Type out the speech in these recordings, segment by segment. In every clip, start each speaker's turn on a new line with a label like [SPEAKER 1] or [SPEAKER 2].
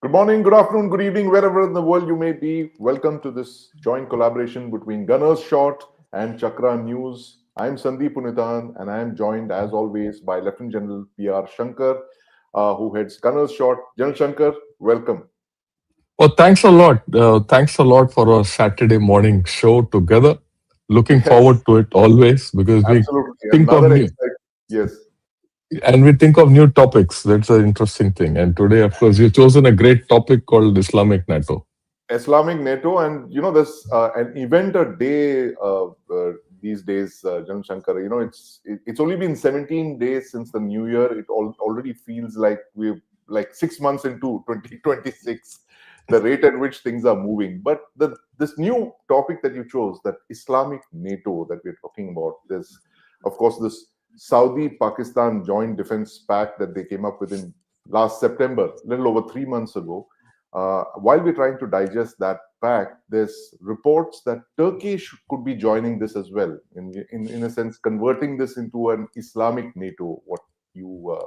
[SPEAKER 1] Good morning, good afternoon, good evening, wherever in the world you may be. Welcome to this joint collaboration between Gunners Short and Chakra News. I'm Sandeep UNNITHAN, and I am joined, as always, by Lieutenant General P.R. Shankar, who heads Gunners Short. General Shankar, welcome.
[SPEAKER 2] Well, thanks a lot. Thanks a lot for our Saturday morning show together. Looking forward to it always because we
[SPEAKER 1] Absolutely.
[SPEAKER 2] think of
[SPEAKER 1] Another
[SPEAKER 2] new
[SPEAKER 1] yes.
[SPEAKER 2] and we think of new topics. That's an interesting thing. And today, of course, you've chosen a great topic called Islamic NATO.
[SPEAKER 1] Islamic NATO, and there's an event a day these days, General Shankar. It's only been 17 days since the new year. It already feels like we're like 6 months into 2026. The rate at which things are moving. But this new topic that you chose, that Islamic NATO that we're talking about, there's of course this Saudi-Pakistan joint defense pact that they came up with in last September, a little over 3 months ago. While we're trying to digest that pact, there's reports that Turkey could be joining this as well, in a sense, converting this into an Islamic NATO, what you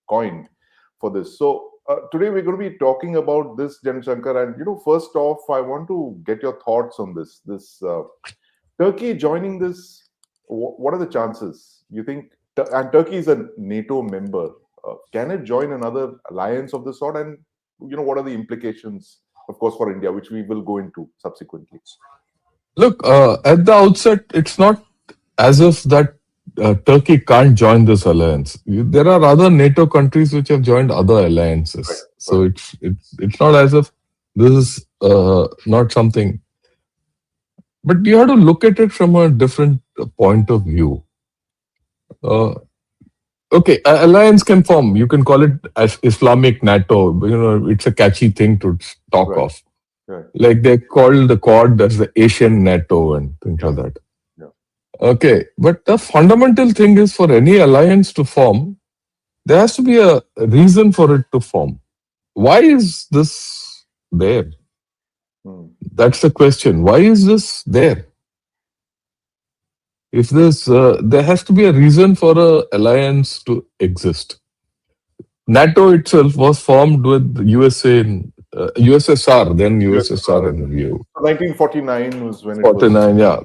[SPEAKER 1] coined for this. So today we're going to be talking about this, Jan Shankar, and first off, I want to get your thoughts on this. This Turkey joining this, what are the chances? You think? And Turkey is a NATO member. Can it join another alliance of this sort? And what are the implications, of course, for India, which we will go into subsequently?
[SPEAKER 2] Look, at the outset, it's not as if that Turkey can't join this alliance. There are other NATO countries which have joined other alliances. Right. So it's not as if this is not something. But you have to look at it from a different point of view. Okay, alliance can form. You can call it as Islamic NATO. It's a catchy thing to talk of. Right. Like they call the Quad as the Asian NATO and things like that. Yeah. Okay, but the fundamental thing is for any alliance to form, there has to be a reason for it to form. Why is this there? That's the question. Why is this there? If there has to be a reason for an alliance to exist. NATO itself was formed with USA in USSR, then USSR in view.
[SPEAKER 1] 1949 was when
[SPEAKER 2] 49, yeah.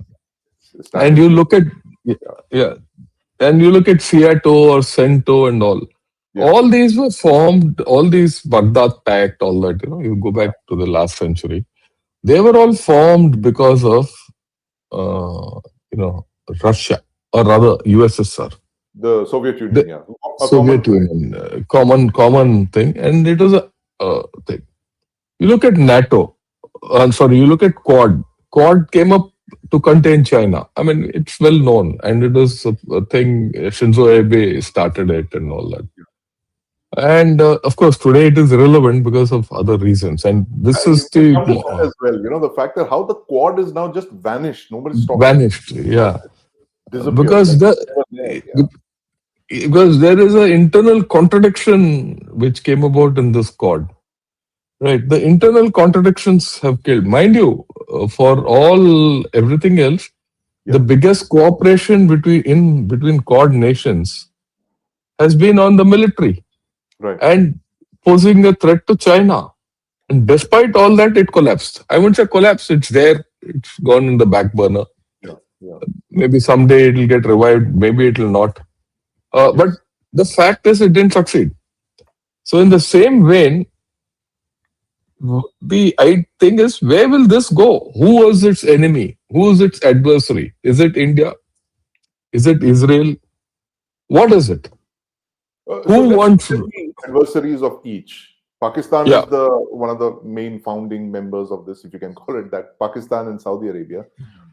[SPEAKER 2] And you look at and you look at Seato or CENTO and all. Yeah. All these were formed. All these Baghdad Pact, all that. You go back to the last century. They were all formed because of Russia, or rather USSR.
[SPEAKER 1] The Soviet Union,
[SPEAKER 2] Soviet Union, common thing, and it was a thing. You look at NATO, you look at Quad. Quad came up to contain China. I mean, it's well known, and it was a thing, Shinzo Abe started it and all that. And of course, today it is irrelevant because of other reasons. And this is the
[SPEAKER 1] as well. The fact that how the Quad is now just vanished. Nobody's talking.
[SPEAKER 2] Vanished, yeah. Because because there is an internal contradiction which came about in this Quad. Right, the internal contradictions have killed. Mind you, for everything else, the biggest cooperation between Quad nations has been on the military. Right. And posing a threat to China. And despite all that, it collapsed. I wouldn't say collapsed, it's there. It's gone in the back burner. Yeah. Maybe someday it will get revived, maybe it will not. But the fact is, it didn't succeed. So in the same vein, the thing is, where will this go? Who was its enemy? Who is its adversary? Is it India? Is it Israel? What is it? Who wants
[SPEAKER 1] adversaries of each? Pakistan is one of the main founding members of this, if you can call it that. Pakistan and Saudi Arabia.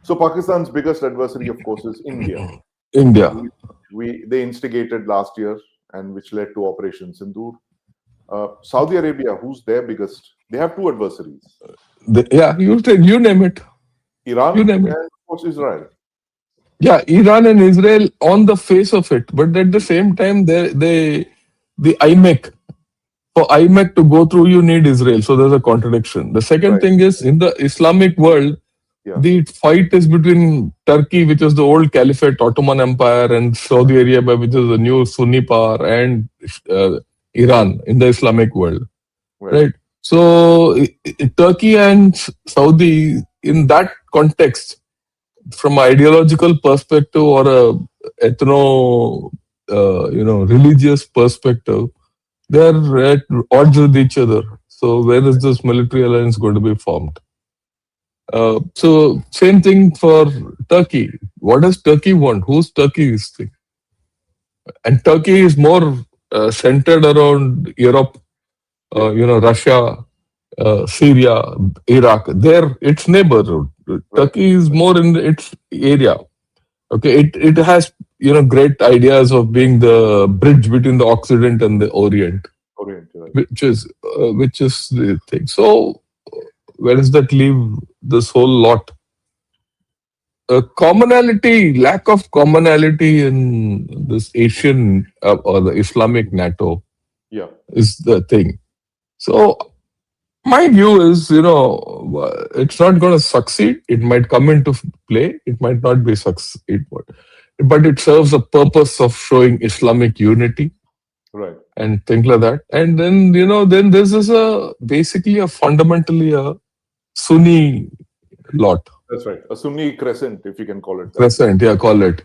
[SPEAKER 1] So Pakistan's biggest adversary, of course, is India. They instigated last year, and which led to Operation Sindoor. Saudi Arabia, who's their biggest? They have two adversaries.
[SPEAKER 2] You name it.
[SPEAKER 1] Iran and of course Israel.
[SPEAKER 2] Yeah, Iran and Israel on the face of it, but at the same time, the IMEC. For IMEC to go through, you need Israel. So there's a contradiction. The second thing is, in the Islamic world, the fight is between Turkey, which is the old Caliphate Ottoman Empire, and Saudi Arabia, which is the new Sunni power, and Iran in the Islamic world. Right? So Turkey and Saudi, in that context, from an ideological perspective or a ethno, religious perspective, they are at odds with each other. So where is this military alliance going to be formed? So same thing for Turkey. What does Turkey want? Who's Turkey is thing? And Turkey is more centered around Europe,
[SPEAKER 1] Yeah.
[SPEAKER 2] Russia, Syria, Iraq. They're its neighborhood.
[SPEAKER 1] Right.
[SPEAKER 2] Turkey is more in its area. Okay, it has great ideas of being the bridge between the Occident and the Orient,
[SPEAKER 1] Orient. Right.
[SPEAKER 2] which is the thing. So where does that leave this whole lot? Lack of commonality in this Asian or the Islamic NATO
[SPEAKER 1] Yeah.
[SPEAKER 2] is the thing. So my view is, it's not going to succeed. It might come into play. It might not be succeed, but it serves a purpose of showing Islamic unity
[SPEAKER 1] Right.
[SPEAKER 2] and things like that. And then this is basically a fundamentally a Sunni lot.
[SPEAKER 1] That's right. A Sunni crescent, if you can call it that.
[SPEAKER 2] Crescent, yeah, call it.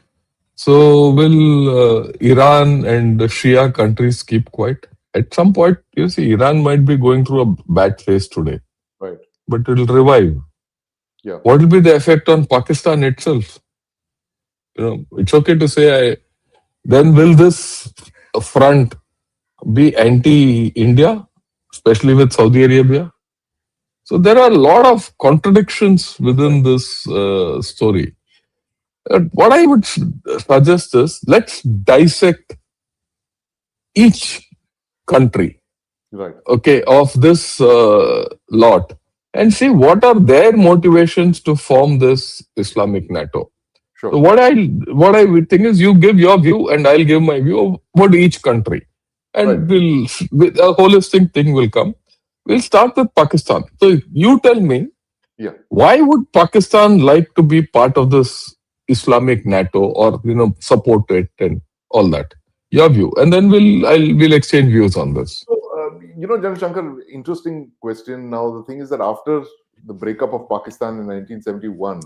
[SPEAKER 2] So will Iran and the Shia countries keep quiet? At some point, you see, Iran might be going through a bad phase today,
[SPEAKER 1] Right.
[SPEAKER 2] but it will revive.
[SPEAKER 1] Yeah.
[SPEAKER 2] What will be the effect on Pakistan itself? It's okay to say, then will this front be anti-India, especially with Saudi Arabia? So there are a lot of contradictions within this story. What I would suggest is let's dissect each country,
[SPEAKER 1] Right.
[SPEAKER 2] okay, of this lot and see what are their motivations to form this Islamic NATO.
[SPEAKER 1] Sure.
[SPEAKER 2] So what I would think is you give your view and I'll give my view about each country, and
[SPEAKER 1] Right.
[SPEAKER 2] a holistic thing will come. We'll start with Pakistan. So you tell me,
[SPEAKER 1] Yeah.
[SPEAKER 2] why would Pakistan like to be part of this Islamic NATO or support it and all that? Your view, and then we'll exchange views on this.
[SPEAKER 1] So, General Shankar, interesting question. Now, the thing is that after the breakup of Pakistan in 1971,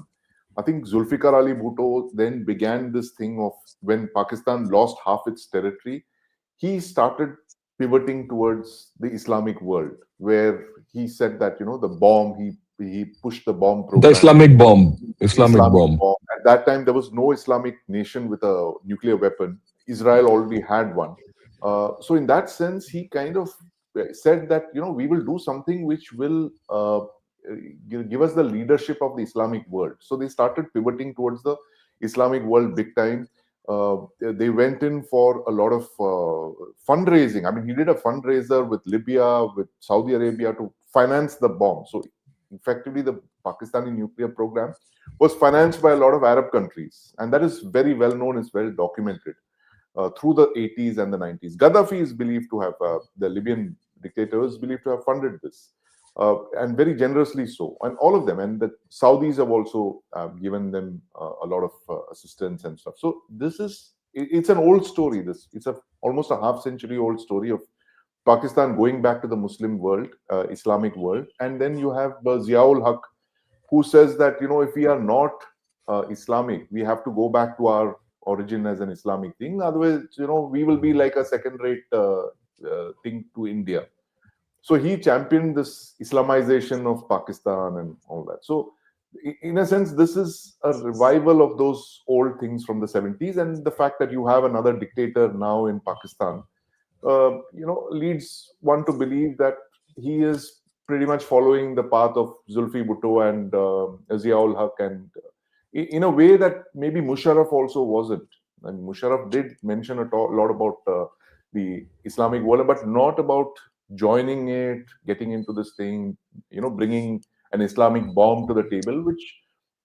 [SPEAKER 1] I think Zulfikar Ali Bhutto then began this thing of when Pakistan lost half its territory, he started pivoting towards the Islamic world, where he said that the bomb he pushed the bomb
[SPEAKER 2] The
[SPEAKER 1] program.
[SPEAKER 2] Islamic bomb.
[SPEAKER 1] At that time, there was no Islamic nation with a nuclear weapon. Israel already had one. So in that sense, he kind of said that we will do something which will give us the leadership of the Islamic world. So they started pivoting towards the Islamic world big time. They went in for a lot of fundraising. I mean, he did a fundraiser with Libya, with Saudi Arabia to finance the bomb. So effectively, the Pakistani nuclear program was financed by a lot of Arab countries, and that is very well known. It's well documented through the 80s and the 90s. Gaddafi is believed to have, the Libyan dictator is believed to have funded this, and very generously so. And all of them, and the Saudis have also given them a lot of assistance and stuff. So it's an old story. It's almost a half-century old story of Pakistan going back to the Muslim world, Islamic world. And then you have Ziaul Haq, who says that, if we are not Islamic, we have to go back to our origin as an Islamic thing. Otherwise, we will be like a second-rate thing to India. So he championed this Islamization of Pakistan and all that. So in a sense, this is a revival of those old things from the 70s. And the fact that you have another dictator now in Pakistan, leads one to believe that he is pretty much following the path of Zulfi Bhutto and Ziaul Haq, and in a way that maybe Musharraf also wasn't. And Musharraf did mention a lot about the Islamic world, but not about joining it, getting into this thing, bringing an Islamic bomb to the table, which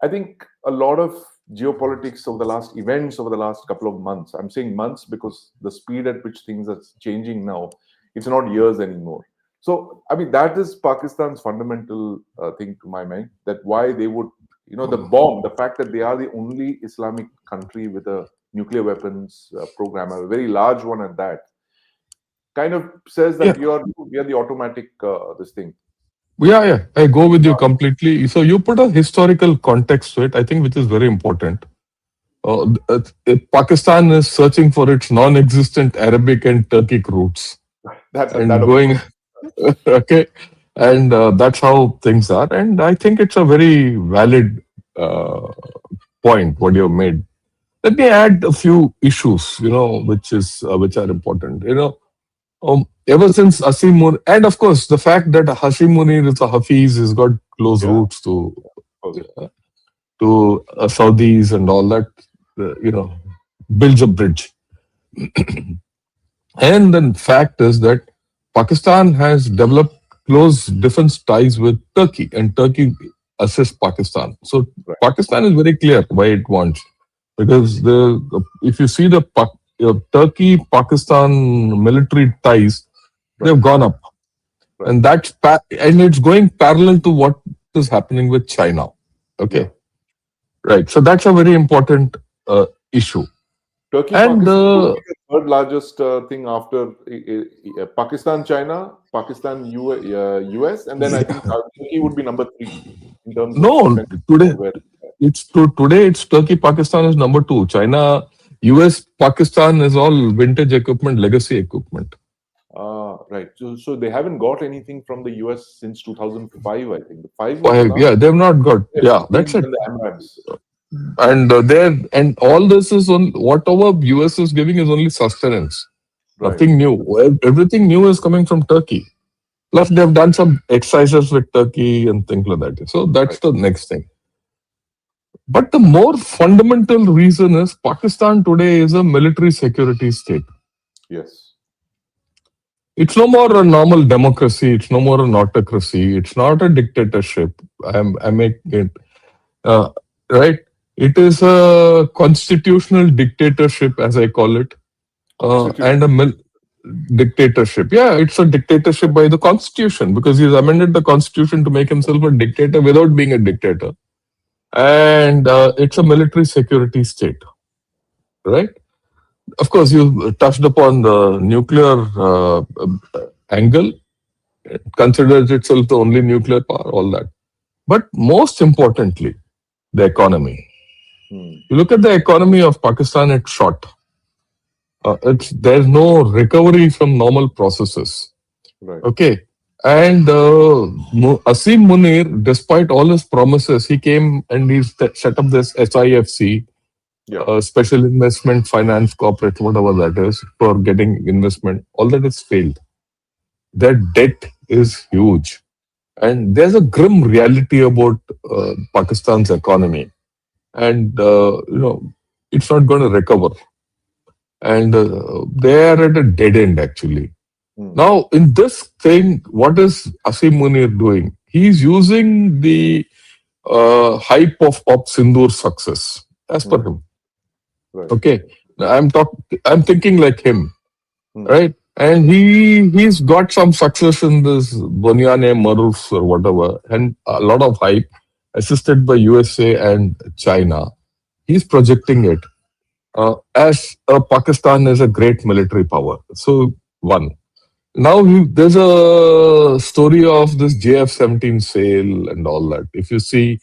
[SPEAKER 1] I think a lot of geopolitics of the last events over the last couple of months. I'm saying months because the speed at which things are changing now, it's not years anymore. So, I mean, that is Pakistan's fundamental thing to my mind, that why they would, the bomb, the fact that they are the only Islamic country with a nuclear weapons program, a very large one at that. kind of says
[SPEAKER 2] Yeah,
[SPEAKER 1] that we are the automatic this thing.
[SPEAKER 2] yeah. I go with you completely. So you put a historical context to it, I think, which is very important. Pakistan is searching for its non-existent Arabic and Turkic roots
[SPEAKER 1] That
[SPEAKER 2] and
[SPEAKER 1] of
[SPEAKER 2] going
[SPEAKER 1] course.
[SPEAKER 2] okay, and that's how things are. And I think it's a very valid uh, point what you have made. Let me add a few issues, which are important. Ever since Asim Munir, and of course the fact that Hasim Munir is a Hafiz, has got close
[SPEAKER 1] Yeah,
[SPEAKER 2] roots
[SPEAKER 1] of course.
[SPEAKER 2] Saudis and all that, builds a bridge. And the fact is that Pakistan has developed close defense ties with Turkey, and Turkey assists Pakistan. So
[SPEAKER 1] Right.
[SPEAKER 2] Pakistan is very clear why it wants, because if you see the Turkey Pakistan military ties, they've gone up,
[SPEAKER 1] Right.
[SPEAKER 2] and and it's going parallel to what is happening with China. Okay,
[SPEAKER 1] Yeah.
[SPEAKER 2] right. So that's a very important issue,
[SPEAKER 1] Turkey,
[SPEAKER 2] and
[SPEAKER 1] Pakistan would be the third largest thing after Pakistan, China, Pakistan, US, and then I think Turkey would be number three in terms of
[SPEAKER 2] no,
[SPEAKER 1] defense.
[SPEAKER 2] today
[SPEAKER 1] Where,
[SPEAKER 2] today it's Turkey, Pakistan is number two. China, US, Pakistan is all vintage equipment, legacy equipment.
[SPEAKER 1] right. So they haven't got anything from the US since 2005, I think. The five was the
[SPEAKER 2] Why?
[SPEAKER 1] last.
[SPEAKER 2] Yeah, they've not got. Yeah, that's
[SPEAKER 1] And
[SPEAKER 2] it.
[SPEAKER 1] the AMRAAMs.
[SPEAKER 2] And and all this is on whatever US is giving is only sustenance.
[SPEAKER 1] Right.
[SPEAKER 2] Nothing new. Everything new is coming from Turkey. Plus, they've done some exercises with Turkey and things like that. So that's the next thing. But the more fundamental reason is Pakistan today is a military security state.
[SPEAKER 1] Yes.
[SPEAKER 2] It's no more a normal democracy. It's no more an autocracy. It's not a dictatorship. I make it right. It is a constitutional dictatorship, as I call it, and a dictatorship. Yeah, it's a dictatorship by the constitution because he's amended the constitution to make himself a dictator without being a dictator, and it's a military security state, right? Of course, you touched upon the nuclear angle. It considers itself the only nuclear power, all that. But most importantly, the economy. You look at the economy of Pakistan, it's short. There's no recovery from normal processes.
[SPEAKER 1] Right.
[SPEAKER 2] Okay. And Asim Munir, despite all his promises, he came and he set up this SIFC,
[SPEAKER 1] Yeah.
[SPEAKER 2] Special Investment Finance Corporate, whatever that is, for getting investment. All that has failed. Their debt is huge. And there's a grim reality about Pakistan's economy. And, it's not going to recover. And they are at a dead end, actually. Now, in this thing, what is Asim Munir doing? He's using the hype of Sindhur's success, as per him.
[SPEAKER 1] Right.
[SPEAKER 2] Okay, I'm thinking like him, right? And he's got some success in this Bunyane Maruf or whatever, and a lot of hype, assisted by USA and China. He's projecting it as Pakistan is a great military power. So one. Now there's a story of this JF-17 sale and all that. If you see,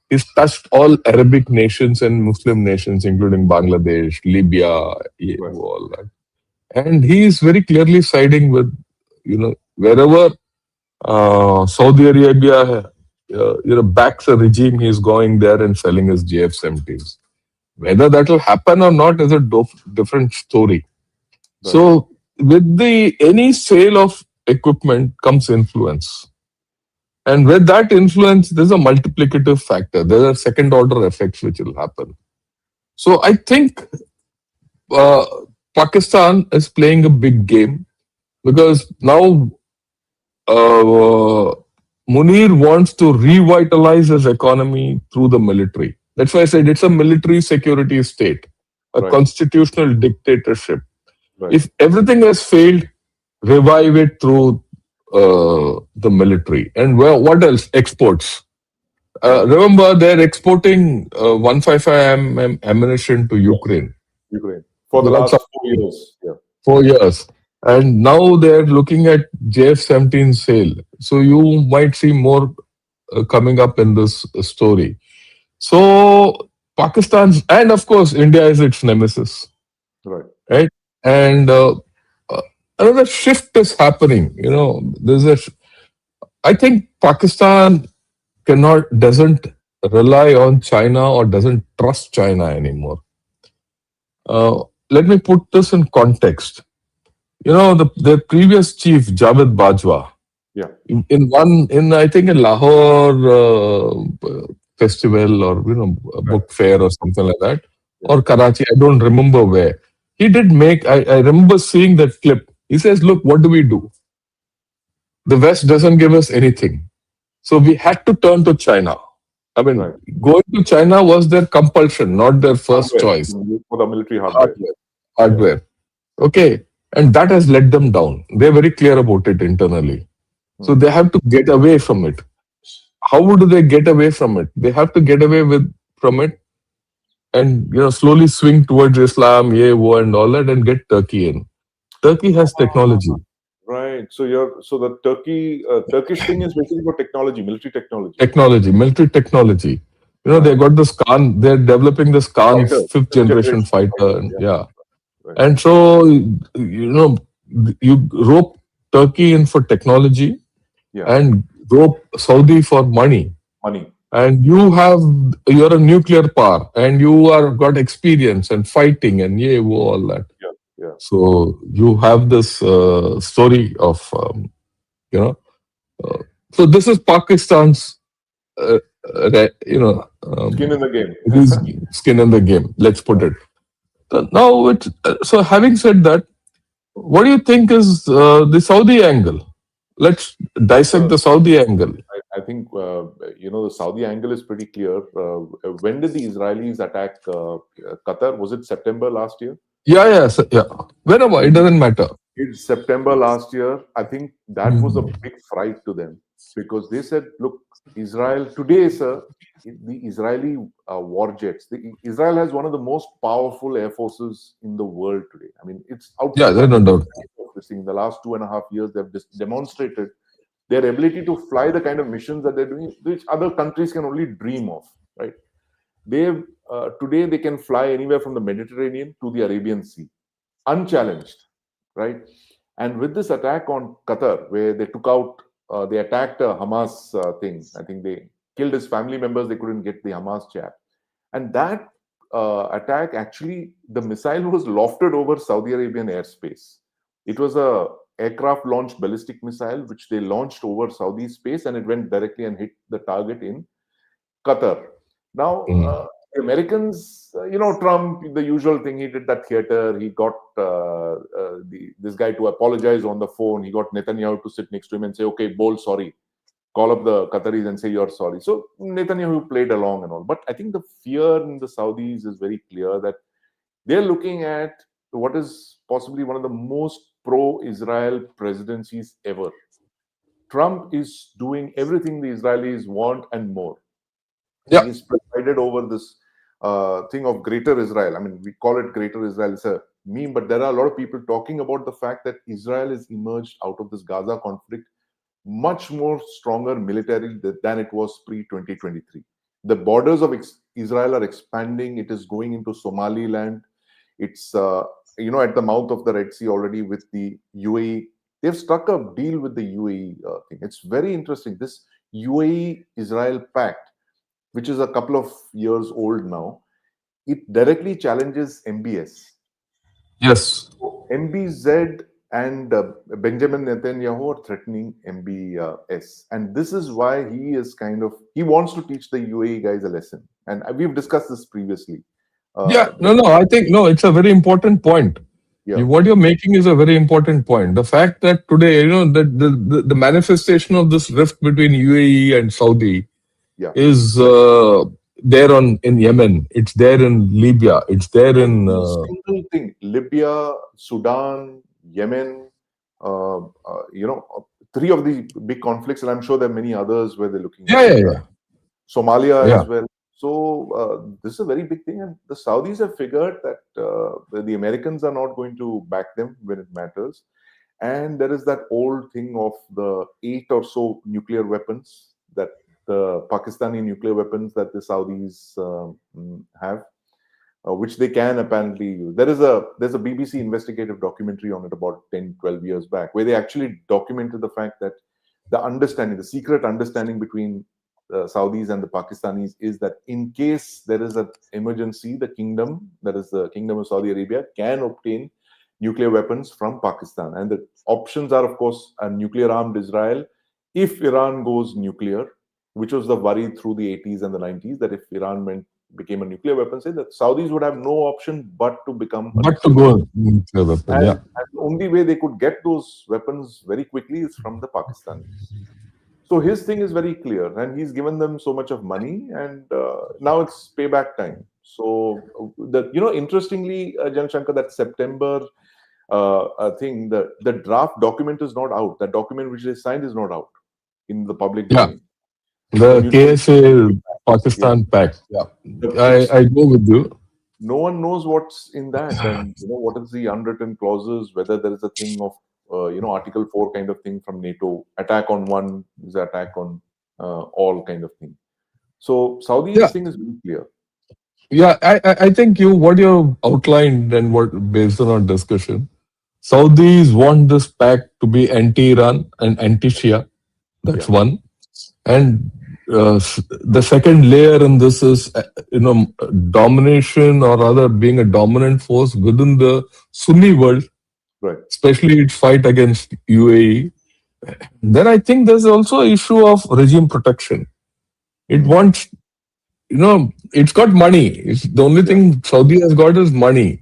[SPEAKER 2] he's touched all Arabic nations and Muslim nations, including Bangladesh, Libya, all that. And he is very clearly siding with, wherever Saudi Arabia, backs a regime, he's going there and selling his JF-17s. Whether that will happen or not is a different story. Right. So with any sale of equipment comes influence. And with that influence, there's a multiplicative factor. There are second order effects which will happen. So I think Pakistan is playing a big game because now Munir wants to revitalize his economy through the military. That's why I said it's a military security state, a constitutional dictatorship. Right. If everything has failed, revive it through the military. And what else? Exports. Remember, they're exporting 155 mm ammunition to Ukraine.
[SPEAKER 1] Ukraine. For the last 4 years. Yeah.
[SPEAKER 2] 4 years. and now they're looking at JF-17 sale. So you might see more coming up in this story. So Pakistan's, and of course India is its nemesis,
[SPEAKER 1] Right.
[SPEAKER 2] right? And uh, another shift is happening. There's I think Pakistan doesn't rely on China or doesn't trust China anymore. Let me put this in context. The previous chief, Javed Bajwa,
[SPEAKER 1] Yeah.
[SPEAKER 2] in I think in Lahore festival, or a
[SPEAKER 1] Right.
[SPEAKER 2] book fair or something like that,
[SPEAKER 1] Yeah.
[SPEAKER 2] or Karachi, I don't remember where. He did make, I remember seeing that clip. He says, look, what do we do? The West doesn't give us anything. So we had to turn to China. I mean,
[SPEAKER 1] Right.
[SPEAKER 2] going to China was their compulsion, not their first
[SPEAKER 1] Hardware.
[SPEAKER 2] choice.
[SPEAKER 1] For the military hardware.
[SPEAKER 2] Hardware.
[SPEAKER 1] Yeah.
[SPEAKER 2] Hardware. Okay. And that has let them down. They're very clear about it internally. So
[SPEAKER 1] Hmm.
[SPEAKER 2] they have to get away from it. How would they get away from it? They have to get away from it and slowly swing towards Islam, and all that, and get Turkey in. Turkey has technology.
[SPEAKER 1] Right. So the Turkish thing is basically for technology, military technology.
[SPEAKER 2] Technology, military technology. They
[SPEAKER 1] Right.
[SPEAKER 2] got this Khan, they're developing this Khan
[SPEAKER 1] Fighter,
[SPEAKER 2] fifth
[SPEAKER 1] fifth
[SPEAKER 2] generation
[SPEAKER 1] generation
[SPEAKER 2] fighter.
[SPEAKER 1] fighter.
[SPEAKER 2] And
[SPEAKER 1] Yeah.
[SPEAKER 2] yeah.
[SPEAKER 1] Right.
[SPEAKER 2] And so, you rope Turkey in for technology
[SPEAKER 1] Yeah.
[SPEAKER 2] and rope Saudi for money.
[SPEAKER 1] Money.
[SPEAKER 2] And you're a nuclear power and you are got experience and fighting and all that.
[SPEAKER 1] Yeah. Yeah.
[SPEAKER 2] So you have this story of, you know, uh, so this is Pakistan's,
[SPEAKER 1] Skin in the game.
[SPEAKER 2] his skin in the game. Let's put
[SPEAKER 1] Right.
[SPEAKER 2] it. So having said that, what do you think is the Saudi angle? Let's dissect
[SPEAKER 1] So
[SPEAKER 2] the Saudi angle.
[SPEAKER 1] I think the Saudi angle is pretty clear. When did the Israelis attack Qatar? Was it September last year?
[SPEAKER 2] Yeah. Whenever, it doesn't matter.
[SPEAKER 1] It's September last year. I think that was a
[SPEAKER 2] Mhm.
[SPEAKER 1] big fright to them because they said, "Look, Israel today, sir, the Israeli war jets. Israel has one of the most powerful air forces in the world today. I mean, it's
[SPEAKER 2] Yeah, there's no
[SPEAKER 1] outstanding.
[SPEAKER 2] doubt.
[SPEAKER 1] This thing. In the last 2.5 years, they've just demonstrated their ability to fly the kind of missions that they're doing, which other countries can only dream of. Right? They today they can fly anywhere from the Mediterranean to the Arabian Sea, unchallenged, right? And with this attack on Qatar, where they attacked a Hamas thing. I think they killed his family members. They couldn't get the Hamas chap, and that attack actually, the missile was lofted over Saudi Arabian airspace. It was a aircraft launched ballistic missile which they launched over Saudi space, and it went directly and hit the target in Qatar. Now,
[SPEAKER 2] Mm.
[SPEAKER 1] the Americans, Trump, the usual thing, he did that theater. He got this guy to apologize on the phone. He got Netanyahu to sit next to him and say, okay, bold sorry. Call up the Qataris and say you're sorry. So Netanyahu played along and all. But I think the fear in the Saudis is very clear that they're looking at what is possibly one of the most pro-Israel presidencies ever. Trump is doing everything the Israelis want and more.
[SPEAKER 2] Yeah.
[SPEAKER 1] He's presided over this thing of Greater Israel. I mean, we call it Greater Israel. It's a meme, but there are a lot of people talking about the fact that Israel has emerged out of this Gaza conflict much more stronger militarily than it was pre-2023. The borders of Israel are expanding. It is going into Somaliland. It's at the mouth of the Red Sea already with the UAE. They've struck a deal with the UAE thing. It's very interesting. This UAE-Israel pact, which is a couple of years old now, it directly challenges MBS.
[SPEAKER 2] Yes.
[SPEAKER 1] MBZ and Benjamin Netanyahu are threatening MBS. And this is why he wants to teach the UAE guys a lesson. And we've discussed this previously.
[SPEAKER 2] Yeah.
[SPEAKER 1] That,
[SPEAKER 2] No. I think no. It's a very important point.
[SPEAKER 1] yeah,
[SPEAKER 2] What you're making is a very important point. The fact that today, that the manifestation of this rift between UAE and Saudi
[SPEAKER 1] yeah.
[SPEAKER 2] is there in Yemen. It's there in Libya. It's there in
[SPEAKER 1] Every single thing, Libya, Sudan, Yemen, three of the big conflicts, and I'm sure there are many others where they're looking at
[SPEAKER 2] yeah.
[SPEAKER 1] Somalia
[SPEAKER 2] Yeah.
[SPEAKER 1] as well. So this is a very big thing, and the Saudis have figured that the Americans are not going to back them when it matters. and there is that old thing of the 8 or so nuclear weapons, that the Pakistani nuclear weapons that the Saudis have, which they can apparently use. There's a BBC investigative documentary on it about 10, 12 years back, where they actually documented the fact that the secret understanding between Saudis and the Pakistanis is that in case there is an emergency, the kingdom, that is the Kingdom of Saudi Arabia, can obtain nuclear weapons from Pakistan. And the options are, of course, a nuclear armed Israel if Iran goes nuclear, which was the worry through the 80s and the 90s, that if Iran became a nuclear weapon, say that Saudis would have no option but to become a
[SPEAKER 2] But to
[SPEAKER 1] nuclear weapon.
[SPEAKER 2] go nuclear weapon, yeah.
[SPEAKER 1] And the only way they could get those weapons very quickly is from the Pakistanis. So his thing is very clear, and he's given them so much of money, and now it's payback time. So interestingly, Jan Shankar, that September thing, the draft document is not out. That document which they signed is not out in the public domain.
[SPEAKER 2] The KSA Pakistan Pact. Yeah, I go with you.
[SPEAKER 1] No one knows what's in that, and what is the unwritten clauses. Whether there is a thing of Article 4 kind of thing from NATO, attack on one is attack on all kind of thing. So Saudi's thing is very clear.
[SPEAKER 2] Yeah, I think what you outlined and what based on our discussion, Saudis want this pact to be anti-Iran and anti-Shia. That's one. And the second layer in this is, domination, or rather being a dominant force within the Sunni world,
[SPEAKER 1] right?
[SPEAKER 2] Especially its fight against UAE. Then I think there's also an issue of regime protection. It wants, it's got money. It's the only thing Saudi has got is money,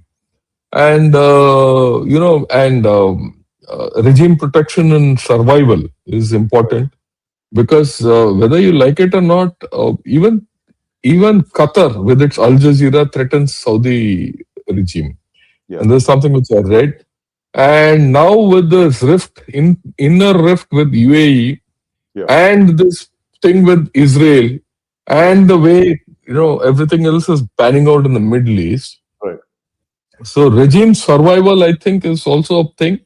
[SPEAKER 2] and regime protection and survival is important. Because whether you like it or not, even Qatar with its Al Jazeera threatens Saudi regime. And there's something which I read. And now with this inner rift with UAE, and this thing with Israel, and the way everything else is panning out in the Middle East.
[SPEAKER 1] Right.
[SPEAKER 2] So regime survival, I think, is also a thing.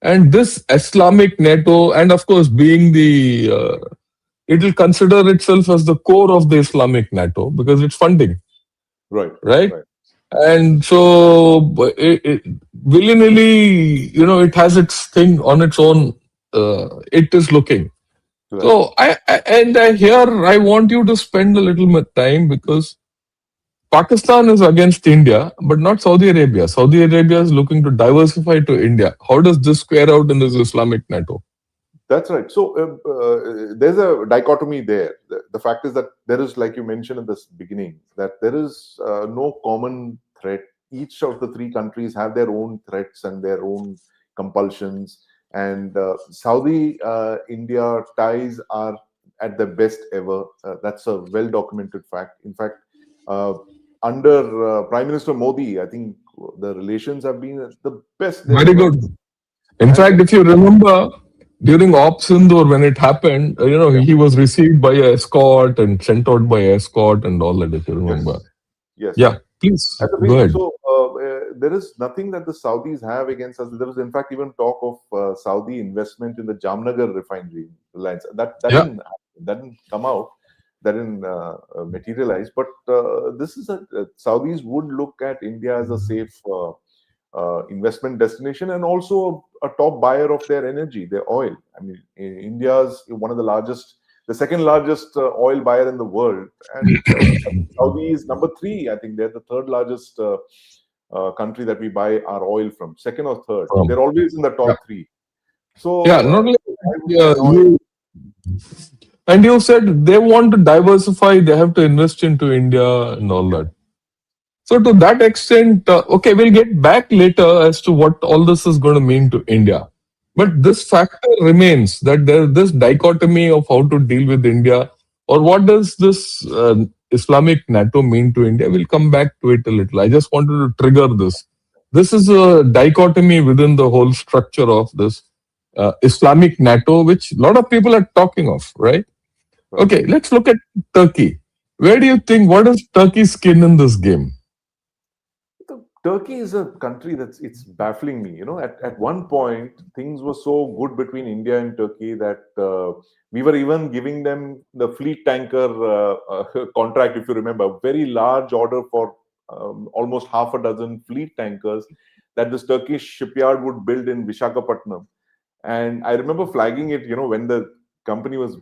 [SPEAKER 2] And this Islamic NATO, and of course, being it will consider itself as the core of the Islamic NATO because it's funding. Right? And so, willy-nilly, it has its thing on its own. It is looking. Right. So, I want you to spend a little bit time, because Pakistan is against India, but not Saudi Arabia. Saudi Arabia is looking to diversify to India. How does this square out in this Islamic NATO?
[SPEAKER 1] That's right. So there's a dichotomy there. The fact is that there is, like you mentioned in the beginning, that there is no common threat. Each of the three countries have their own threats and their own compulsions. And Saudi-India ties are at the best ever. That's a well-documented fact. In fact, under Prime Minister Modi, I think the relations have been the best.
[SPEAKER 2] Very good. In fact, if you remember, during Op Sindoor, when it happened, he was received by an escort and sent out by an escort and all that, if you remember.
[SPEAKER 1] Yes.
[SPEAKER 2] Yeah, please. Go ahead.
[SPEAKER 1] So there is nothing that the Saudis have against us. There was, in fact, even talk of Saudi investment in the Jamnagar refinery lines. That didn't come out. That didn't materialize. But this is Saudis would look at India as a safe investment destination, and also a top buyer of their energy, their oil. I mean, India's one of the second largest oil buyer in the world, and Saudi is number 3. I think they're the third largest country that we buy our oil from, second or third. They're always in the top 3. So
[SPEAKER 2] not only and you said they want to diversify, they have to invest into India and all that. So to that extent, we'll get back later as to what all this is going to mean to India. But this factor remains, that there's this dichotomy of how to deal with India, or what does this Islamic NATO mean to India. We'll come back to it a little. I just wanted to trigger this. This is a dichotomy within the whole structure of this Islamic NATO, which a lot of people are talking of, right? Okay, let's look at Turkey. Where do you think, what is Turkey's skin in this game?
[SPEAKER 1] Turkey is a country it's baffling me. At one point things were so good between India and Turkey that we were even giving them the fleet tanker contract, if you remember, a very large order for almost half a dozen fleet tankers that this Turkish shipyard would build in Vishakhapatnam. And I remember flagging it, when the company was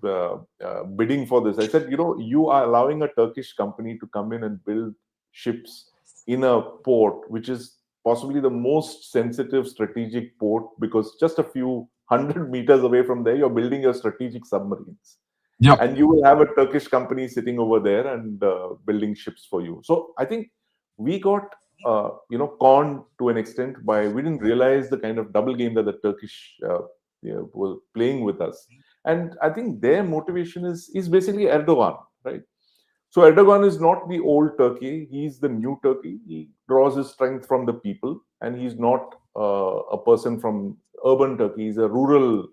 [SPEAKER 1] bidding for this. I said, you are allowing a Turkish company to come in and build ships in a port, which is possibly the most sensitive strategic port, because just a few hundred meters away from there, you're building your strategic submarines.
[SPEAKER 2] Yeah.
[SPEAKER 1] And you will have a Turkish company sitting over there and building ships for you. So I think we got conned to an extent by, we didn't realize the kind of double game that the Turkish were playing with us. And I think their motivation is basically Erdogan, right? So Erdogan is not the old Turkey; he's the new Turkey. He draws his strength from the people, and he's not a person from urban Turkey. He's a rural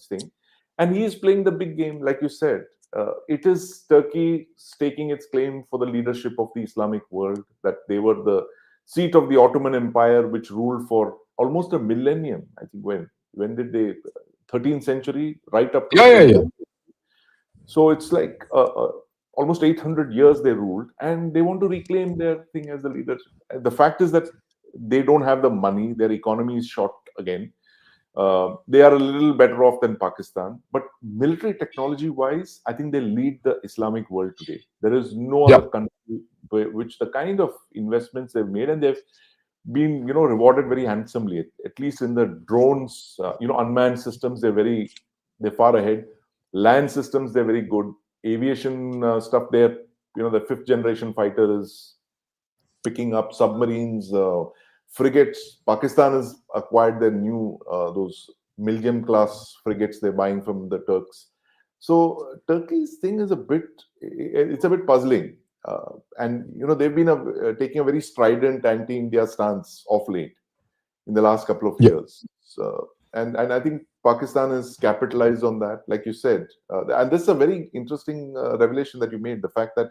[SPEAKER 1] thing, and he is playing the big game, like you said. It is Turkey staking its claim for the leadership of the Islamic world, that they were the seat of the Ottoman Empire, which ruled for almost a millennium. I think when did they? 13th century, right up to the
[SPEAKER 2] Yeah, yeah, yeah.
[SPEAKER 1] 20th. So it's like almost 800 years they ruled, and they want to reclaim their thing as the leadership. The fact is that they don't have the money; their economy is short again. They are a little better off than Pakistan, but military technology wise, I think they lead the Islamic world today. There is no
[SPEAKER 2] Yeah.
[SPEAKER 1] other country which the kind of investments they've made, and they've been rewarded very handsomely. At least in the drones, unmanned systems, they're far ahead. Land systems, they're very good. Aviation stuff, they're the fifth generation fighter is picking up submarines, frigates. Pakistan has acquired their new those Milgem class frigates they're buying from the Turks. So Turkey's thing is it's a bit puzzling. And they've been taking a very strident anti-India stance of late in the last couple of
[SPEAKER 2] Yeah.
[SPEAKER 1] years. So, and I think Pakistan has capitalized on that, like you said. And this is a very interesting revelation that you made: the fact that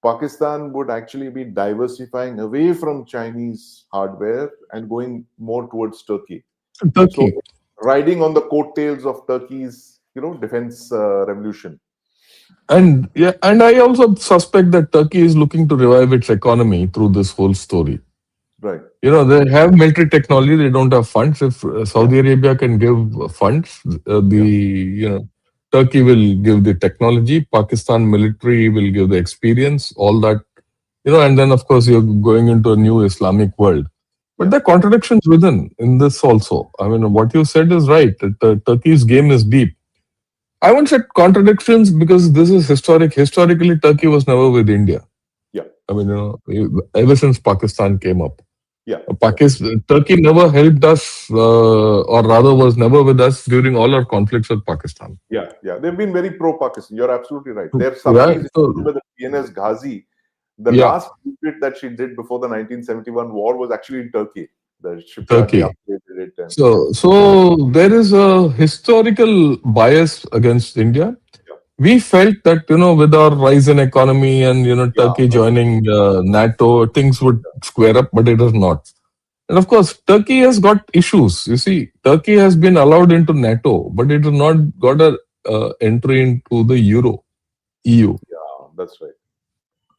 [SPEAKER 1] Pakistan would actually be diversifying away from Chinese hardware and going more towards Turkey. So
[SPEAKER 2] Turkey.
[SPEAKER 1] riding on the coattails of Turkey's defense revolution.
[SPEAKER 2] And yeah, and I also suspect that Turkey is looking to revive its economy through this whole story.
[SPEAKER 1] Right.
[SPEAKER 2] They have military technology, they don't have funds. If Saudi Arabia can give funds, Turkey will give the technology, Pakistan military will give the experience, all that, and then of course you're going into a new Islamic world. But there are contradictions within in this also. I mean, what you said is right. Turkey's game is deep. I won't say contradictions because this is historic. Historically, Turkey was never with India.
[SPEAKER 1] Yeah.
[SPEAKER 2] I mean, ever since Pakistan came up.
[SPEAKER 1] Yeah.
[SPEAKER 2] Turkey never helped us, or rather was never with us during all our conflicts with Pakistan.
[SPEAKER 1] Yeah. They've been very pro-Pakistan. You're absolutely right. Their
[SPEAKER 2] Yeah,
[SPEAKER 1] submarines,
[SPEAKER 2] so-
[SPEAKER 1] remember the PNS Ghazi, the
[SPEAKER 2] Yeah.
[SPEAKER 1] last trip that she did before the 1971 war was actually in Turkey. The shipyard
[SPEAKER 2] Turkey.
[SPEAKER 1] they upgraded it. And,
[SPEAKER 2] So there is a historical bias against India.
[SPEAKER 1] Yeah.
[SPEAKER 2] We felt that with our rise in economy and Turkey joining NATO, things would square up, but it is not. And of course, Turkey has got issues. You see, Turkey has been allowed into NATO, but it has not got a entry into the EU.
[SPEAKER 1] yeah, that's right.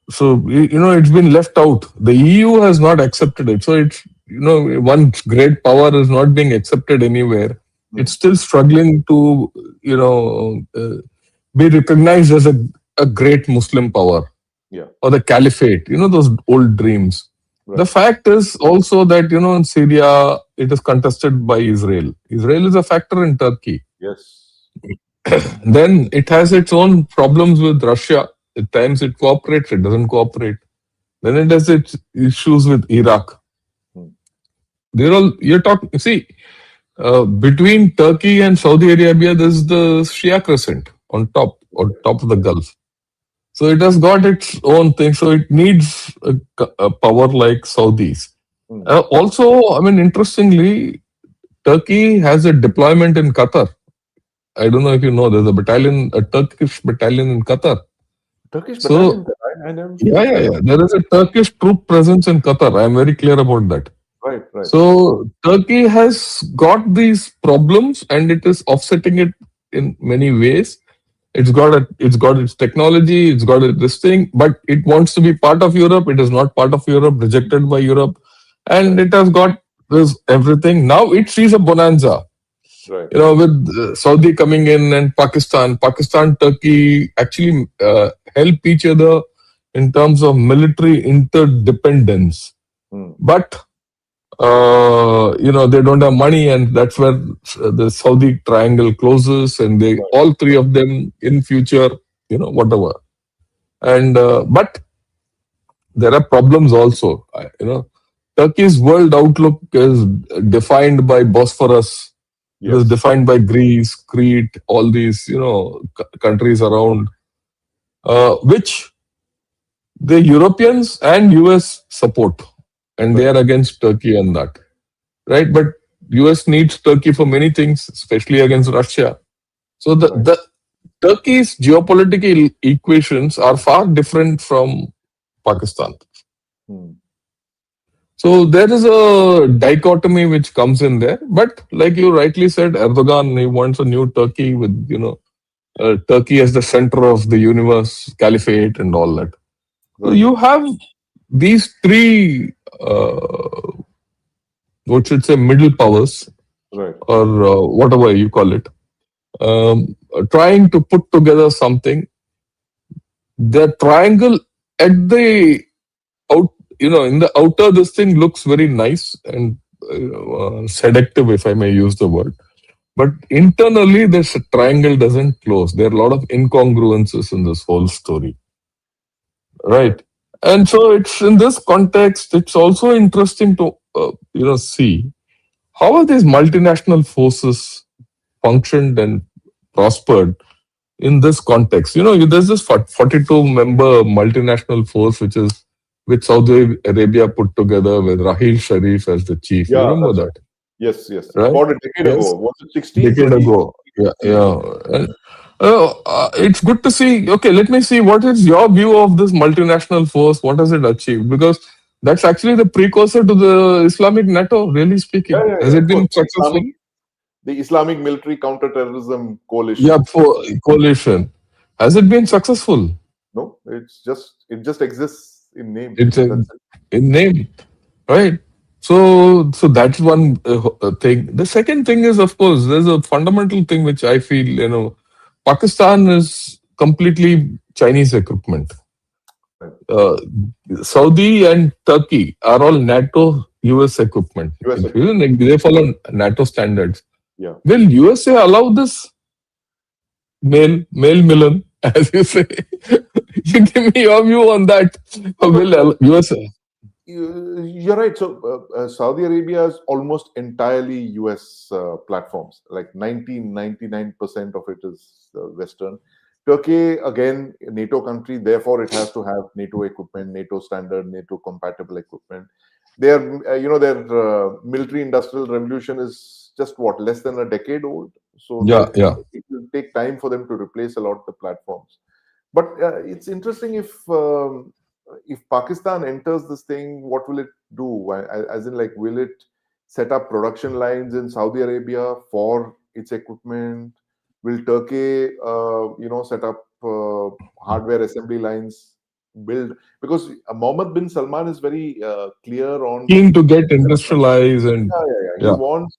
[SPEAKER 2] So it's been left out. The EU has not accepted it. So it's one great power is not being accepted anywhere. It's still struggling to be recognized as a great Muslim power.
[SPEAKER 1] Yeah.
[SPEAKER 2] Or the caliphate. Those old dreams.
[SPEAKER 1] Right.
[SPEAKER 2] The fact is also that in Syria it is contested by Israel. Israel is a factor in Turkey.
[SPEAKER 1] Yes.
[SPEAKER 2] Then it has its own problems with Russia. At times it cooperates, it doesn't cooperate. Then it has its issues with Iraq. You're talking, see, between Turkey and Saudi Arabia, there's the Shia crescent on top of the Gulf. So it has got its own thing. So it needs a power like Saudis. Also, I mean, interestingly, Turkey has a deployment in Qatar. I don't know if you know, there's a Turkish battalion in Qatar.
[SPEAKER 1] Turkish
[SPEAKER 2] So,
[SPEAKER 1] battalion there. I never
[SPEAKER 2] yeah,
[SPEAKER 1] picked
[SPEAKER 2] yeah,
[SPEAKER 1] that up.
[SPEAKER 2] yeah. There is a Turkish troop presence in Qatar. I am very clear about that.
[SPEAKER 1] Right, right.
[SPEAKER 2] So Turkey has got these problems and it is offsetting it in many ways. It's got its technology, it's got this thing, but it wants to be part of Europe. It is not part of Europe, rejected by Europe, and
[SPEAKER 1] Right,
[SPEAKER 2] it has got this everything. Now it sees a bonanza,
[SPEAKER 1] right,
[SPEAKER 2] with Saudi coming in and Pakistan, Turkey actually help each other in terms of military interdependence.
[SPEAKER 1] hmm,
[SPEAKER 2] But they don't have money, and that's where the Saudi triangle closes, and they
[SPEAKER 1] right,
[SPEAKER 2] all three of them in future, whatever. And but there are problems also. Turkey's world outlook is defined by Bosphorus. It was
[SPEAKER 1] yes,
[SPEAKER 2] defined by Greece, Crete, all these countries around, which the Europeans and US support, and they
[SPEAKER 1] right,
[SPEAKER 2] are against Turkey on that. Right? But US needs Turkey for many things, especially against Russia. So
[SPEAKER 1] right,
[SPEAKER 2] the Turkey's geopolitical equations are far different from Pakistan.
[SPEAKER 1] hmm,
[SPEAKER 2] So there is a dichotomy which comes in there. But like you rightly said, Erdogan, he wants a new Turkey with Turkey as the center of the universe, caliphate, and all that. So
[SPEAKER 1] right,
[SPEAKER 2] you have these three, what should say, middle powers,
[SPEAKER 1] right,
[SPEAKER 2] or whatever you call it, trying to put together something. The triangle at the out, in the outer, this thing looks very nice and seductive, if I may use the word. But internally, this triangle doesn't close. There are a lot of incongruences in this whole story,
[SPEAKER 1] right,
[SPEAKER 2] right? And so, it's in this context. It's also interesting to see how are these multinational forces functioned and prospered in this context. There's this 42-member multinational force which Saudi Arabia put together with Rahil Sharif as the chief. You
[SPEAKER 1] yeah,
[SPEAKER 2] remember
[SPEAKER 1] that's right.
[SPEAKER 2] that,
[SPEAKER 1] Yes, yes.
[SPEAKER 2] right?
[SPEAKER 1] About a decade
[SPEAKER 2] Yes,
[SPEAKER 1] ago, was it 16? So
[SPEAKER 2] decade ago. Yeah, yeah. And, it's good to see. Okay, let me see. What is your view of this multinational force? What has it achieved? Because that's actually the precursor to the Islamic NATO. Really
[SPEAKER 1] Yeah,
[SPEAKER 2] speaking,
[SPEAKER 1] yeah,
[SPEAKER 2] has
[SPEAKER 1] yeah.
[SPEAKER 2] it
[SPEAKER 1] Of course,
[SPEAKER 2] been successful?
[SPEAKER 1] The Islamic Military Counterterrorism
[SPEAKER 2] Yeah,
[SPEAKER 1] Coalition.
[SPEAKER 2] for coalition. Has it been successful?
[SPEAKER 1] No, it just exists in name.
[SPEAKER 2] It's a
[SPEAKER 1] That's it.
[SPEAKER 2] in name, right? So that's one thing. The second thing is, of course, there's a fundamental thing which I feel, Pakistan is completely Chinese equipment.
[SPEAKER 1] Right.
[SPEAKER 2] Uh, Saudi and Turkey are all NATO US equipment.
[SPEAKER 1] US
[SPEAKER 2] If you
[SPEAKER 1] equipment.
[SPEAKER 2] they follow NATO standards.
[SPEAKER 1] Yeah.
[SPEAKER 2] Will USA allow this male Milan, as you say? You give me your view on that.
[SPEAKER 1] No, but
[SPEAKER 2] Will USA?
[SPEAKER 1] you're right. So Saudi Arabia is almost entirely US platforms. Like 99% of it is Western. Turkey, again, a NATO country, therefore it has to have NATO equipment, NATO standard, NATO compatible equipment. Their military industrial revolution is just what, less than a decade old. So
[SPEAKER 2] Yeah, yeah.
[SPEAKER 1] it will take time for them to replace a lot of the platforms. But it's interesting if Pakistan enters this thing, what will it do? As in, like, will it set up production lines in Saudi Arabia for its equipment? Will Turkey, set up hardware assembly lines? Build, because Mohammed bin Salman is very clear on
[SPEAKER 2] Keen to
[SPEAKER 1] the
[SPEAKER 2] get
[SPEAKER 1] future of Saudi.
[SPEAKER 2] industrialized and
[SPEAKER 1] Yeah, yeah, yeah. He
[SPEAKER 2] yeah,
[SPEAKER 1] wants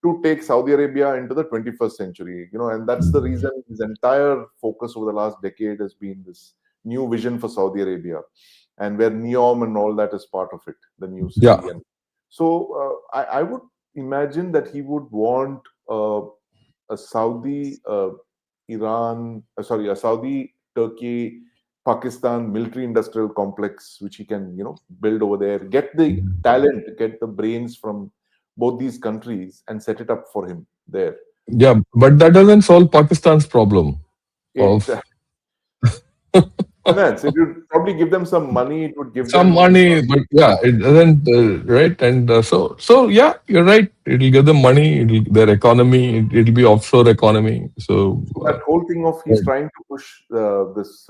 [SPEAKER 1] to take Saudi Arabia into the 21st century, and that's the reason his entire focus over the last decade has been this new vision for Saudi Arabia, and where Neom and all that is part of it, the new
[SPEAKER 2] yeah.
[SPEAKER 1] city. And so I would imagine that he would want a Saudi a Saudi Turkey Pakistan military industrial complex, which he can build over there, get the talent, get the brains from both these countries, and set it up for him there.
[SPEAKER 2] Yeah, but that doesn't solve Pakistan's problem
[SPEAKER 1] It
[SPEAKER 2] of
[SPEAKER 1] finance. It would probably give them some money. It would give
[SPEAKER 2] Some
[SPEAKER 1] them
[SPEAKER 2] money, but yeah, it doesn't, right? And so yeah, you're right. It'll give them money. Their economy. It'll be offshore economy. So
[SPEAKER 1] that whole thing of he's
[SPEAKER 2] right.
[SPEAKER 1] trying to push this.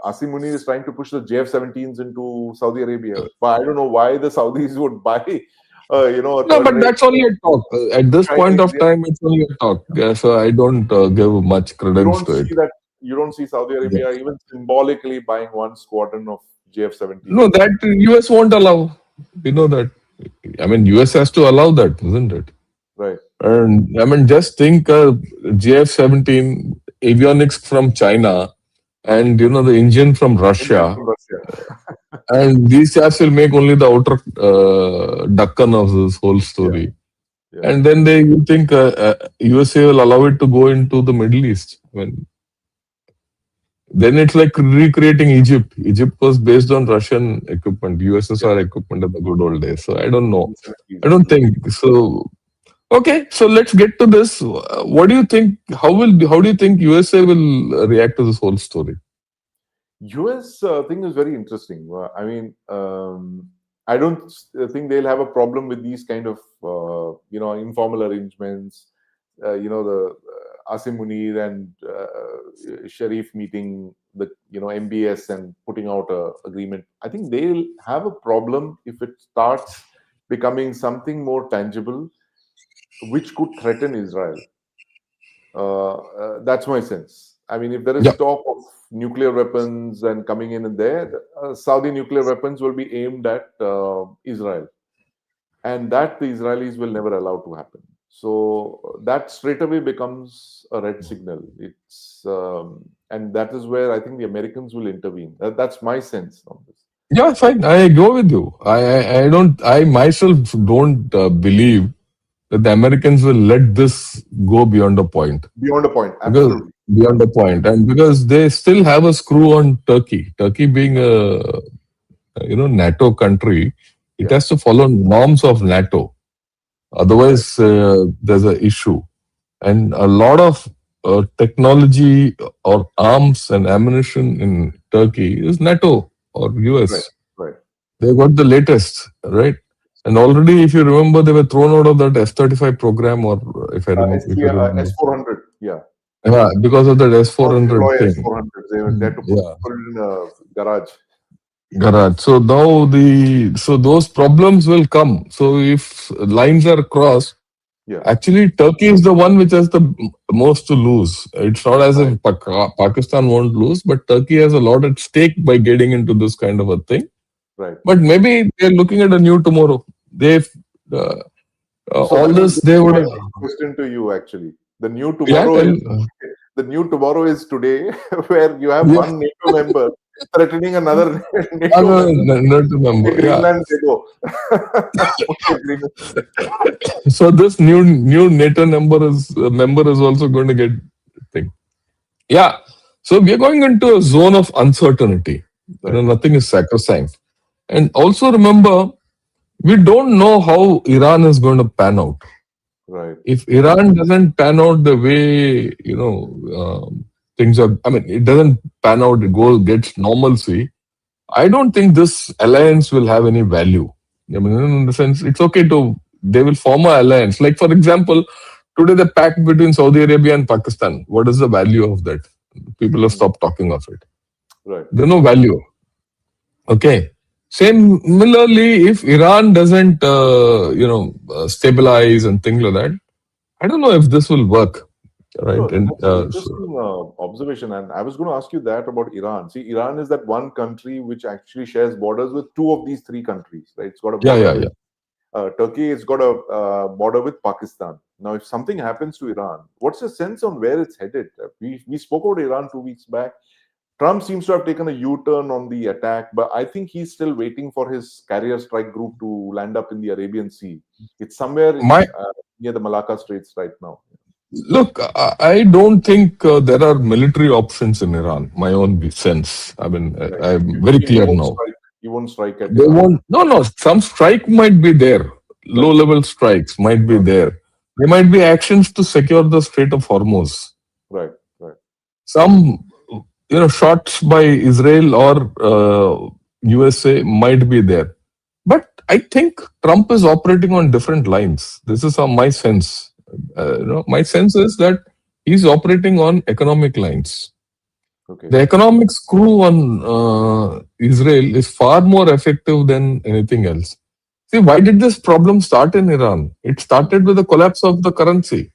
[SPEAKER 1] Asim Munir is trying to push the JF-17s into Saudi Arabia, but I don't know why the Saudis would buy, a
[SPEAKER 2] No, but
[SPEAKER 1] third-rate
[SPEAKER 2] that's only a talk. At this point
[SPEAKER 1] Chinese.
[SPEAKER 2] of time, it's only a talk. So I don't give much
[SPEAKER 1] You
[SPEAKER 2] credence
[SPEAKER 1] don't
[SPEAKER 2] to it.
[SPEAKER 1] see that. You don't see Saudi
[SPEAKER 2] Yeah.
[SPEAKER 1] Arabia even symbolically buying one squadron of
[SPEAKER 2] No,
[SPEAKER 1] JF-17s.
[SPEAKER 2] that US won't allow. You know that. I mean, US has to allow that, isn't it?
[SPEAKER 1] Right.
[SPEAKER 2] And I mean, just think JF-17 avionics from China and the engine from
[SPEAKER 1] Indian
[SPEAKER 2] Russia,
[SPEAKER 1] from Russia.
[SPEAKER 2] and these chaps will make only the outer Dakkan of this whole
[SPEAKER 1] Yeah.
[SPEAKER 2] story.
[SPEAKER 1] Yeah.
[SPEAKER 2] And then you think USA will allow it to go into the Middle East. Then it's like recreating Egypt. Egypt was based on Russian equipment, USSR equipment in the good old days. So I don't know. I don't think so. Okay, so let's get to this. What do you think? How do you think USA will react to this whole story?
[SPEAKER 1] US thing is very interesting. I mean, I don't think they'll have a problem with these kind of informal arrangements. The Asim Munir and Sharif meeting the MBS and putting out a agreement. I think they'll have a problem if it starts becoming something more tangible, which could threaten Israel. That's my sense. I mean, if there is
[SPEAKER 2] Yeah.
[SPEAKER 1] talk of nuclear weapons and coming in and there, Saudi nuclear weapons will be aimed at Israel, and that the Israelis will never allow to happen. So that straight away becomes a red signal. And that is where I think the Americans will intervene. That's my sense on this.
[SPEAKER 2] Yeah, fine. I go with you. I don't. I myself don't believe that the Americans will let this go beyond a point.
[SPEAKER 1] Beyond a point,
[SPEAKER 2] Because
[SPEAKER 1] absolutely.
[SPEAKER 2] beyond a point, and because they still have a screw on Turkey. Turkey being a NATO country, it
[SPEAKER 1] Yeah.
[SPEAKER 2] has to follow norms of NATO. Otherwise, there's an issue, and a lot of technology or arms and ammunition in Turkey is NATO or US.
[SPEAKER 1] Right. Right.
[SPEAKER 2] They got the latest, right? And already, if you remember, they were thrown out of that F-35 program, or if I remember,
[SPEAKER 1] S-400. Yeah.
[SPEAKER 2] yeah, because of that
[SPEAKER 1] Not
[SPEAKER 2] S-400
[SPEAKER 1] deploy
[SPEAKER 2] thing.
[SPEAKER 1] S-400. They had to
[SPEAKER 2] Yeah,
[SPEAKER 1] put it in a garage.
[SPEAKER 2] garage. So now those problems will come. So if lines are crossed,
[SPEAKER 1] Yeah.
[SPEAKER 2] actually Turkey is the one which has the most to lose. It's not as
[SPEAKER 1] Right.
[SPEAKER 2] if Pakistan won't lose, but Turkey has a lot at stake by getting into this kind of a thing.
[SPEAKER 1] Right.
[SPEAKER 2] But maybe they're looking at a new tomorrow. They've all this they would have.
[SPEAKER 1] Question to you actually. The new
[SPEAKER 2] Yeah,
[SPEAKER 1] tomorrow is today, where you have one NATO member threatening another NATO member.
[SPEAKER 2] not remember. Yeah.
[SPEAKER 1] Greenland NATO.
[SPEAKER 2] So this new NATO member is also going to get thing. Yeah. So we are going into a zone of uncertainty.
[SPEAKER 1] Right.
[SPEAKER 2] Nothing is sacrosanct. And also remember, we don't know how Iran is going to pan out.
[SPEAKER 1] Right.
[SPEAKER 2] If Iran doesn't pan out the way things are, I mean, it doesn't pan out, gets normalcy. I don't think this alliance will have any value. I mean, in the sense, it's okay they will form an alliance. Like, for example, today the pact between Saudi Arabia and Pakistan. What is the value of that? People have stopped talking of it.
[SPEAKER 1] Right.
[SPEAKER 2] There's no value. Okay. Similarly, if Iran doesn't, stabilize and things like that, I don't know if this will work. Right.
[SPEAKER 1] No,
[SPEAKER 2] And,
[SPEAKER 1] that's an interesting observation. And I was going to ask you that about Iran. See, Iran is that one country which actually shares borders with two of these three countries, right? It's got a border with Turkey, it's got a border with Pakistan. Now, if something happens to Iran, what's your sense on where it's headed? We spoke about Iran 2 weeks back. Trump seems to have taken a U-turn on the attack, but I think he's still waiting for his carrier strike group to land up in the Arabian Sea. It's somewhere near the Malacca Straits right now.
[SPEAKER 2] Look, I don't think there are military options in Iran. My own sense. I mean, I'm very clear now.
[SPEAKER 1] You won't strike at
[SPEAKER 2] They
[SPEAKER 1] Iran.
[SPEAKER 2] won't. No. Some strike might be there. Low-level strikes might be there. There might be actions to secure the Strait of Hormuz.
[SPEAKER 1] Right.
[SPEAKER 2] Some shots by Israel or USA might be there. But I think Trump is operating on different lines. This is my sense. My sense is that he's operating on economic lines.
[SPEAKER 1] Okay.
[SPEAKER 2] The economic screw on Israel is far more effective than anything else. See, why did this problem start in Iran? It started with the collapse of the currency,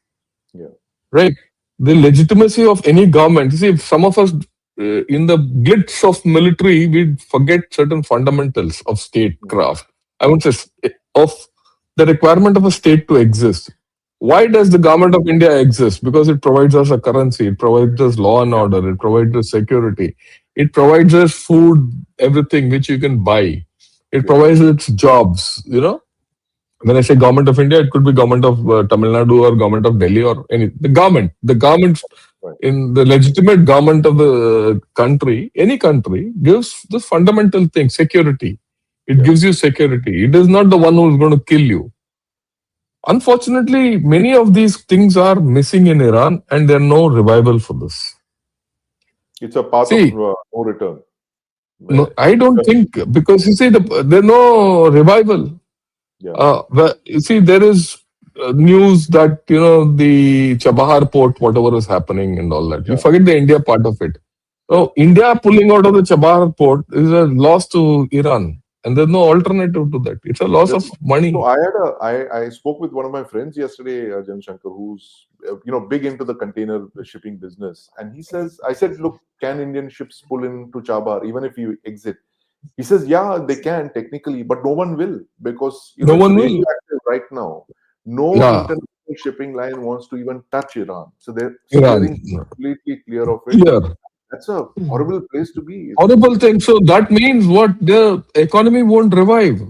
[SPEAKER 1] Yeah.
[SPEAKER 2] right? The legitimacy of any government. See, some of us, in the glitz of military, we forget certain fundamentals of statecraft. I would say of the requirement of a state to exist. Why does the government of India exist? Because it provides us a currency, it provides us law and
[SPEAKER 1] Yeah.
[SPEAKER 2] order, it provides us security, it provides us food, everything which you can buy. It
[SPEAKER 1] Yeah.
[SPEAKER 2] provides us jobs. When I say government of India, it could be government of Tamil Nadu or government of Delhi or any the government
[SPEAKER 1] Right.
[SPEAKER 2] in the legitimate government of the country, any country gives the fundamental thing, security. It
[SPEAKER 1] Yeah.
[SPEAKER 2] gives you security. It is not the one who is going to kill you. Unfortunately, many of these things are missing in Iran, and there are no revival for this.
[SPEAKER 1] It's a path of
[SPEAKER 2] See,
[SPEAKER 1] no return.
[SPEAKER 2] no,
[SPEAKER 1] Where
[SPEAKER 2] I don't think, because you see, there's no revival.
[SPEAKER 1] yeah.
[SPEAKER 2] You see, there is news that the Chabahar port, whatever is happening and all that. You
[SPEAKER 1] Yeah.
[SPEAKER 2] forget the India part of it.
[SPEAKER 1] Yeah.
[SPEAKER 2] So India pulling out of the Chabahar port is a loss to Iran, and there's no alternative to that. It's a loss of
[SPEAKER 1] So
[SPEAKER 2] money.
[SPEAKER 1] I spoke with one of my friends yesterday, Jan Shankar, who's big into the container shipping business, and he says, I said, look, can Indian ships pull into Chabar even if you exit? He says, yeah, they can technically, but no one will, because
[SPEAKER 2] No
[SPEAKER 1] it's
[SPEAKER 2] one will.
[SPEAKER 1] radioactive right now. No
[SPEAKER 2] Yeah,
[SPEAKER 1] international shipping line wants to even touch Iran, so they're
[SPEAKER 2] Iran.
[SPEAKER 1] steering completely clear of it.
[SPEAKER 2] Clear.
[SPEAKER 1] That's a horrible place to be.
[SPEAKER 2] Horrible thing. So that means what? The economy won't revive.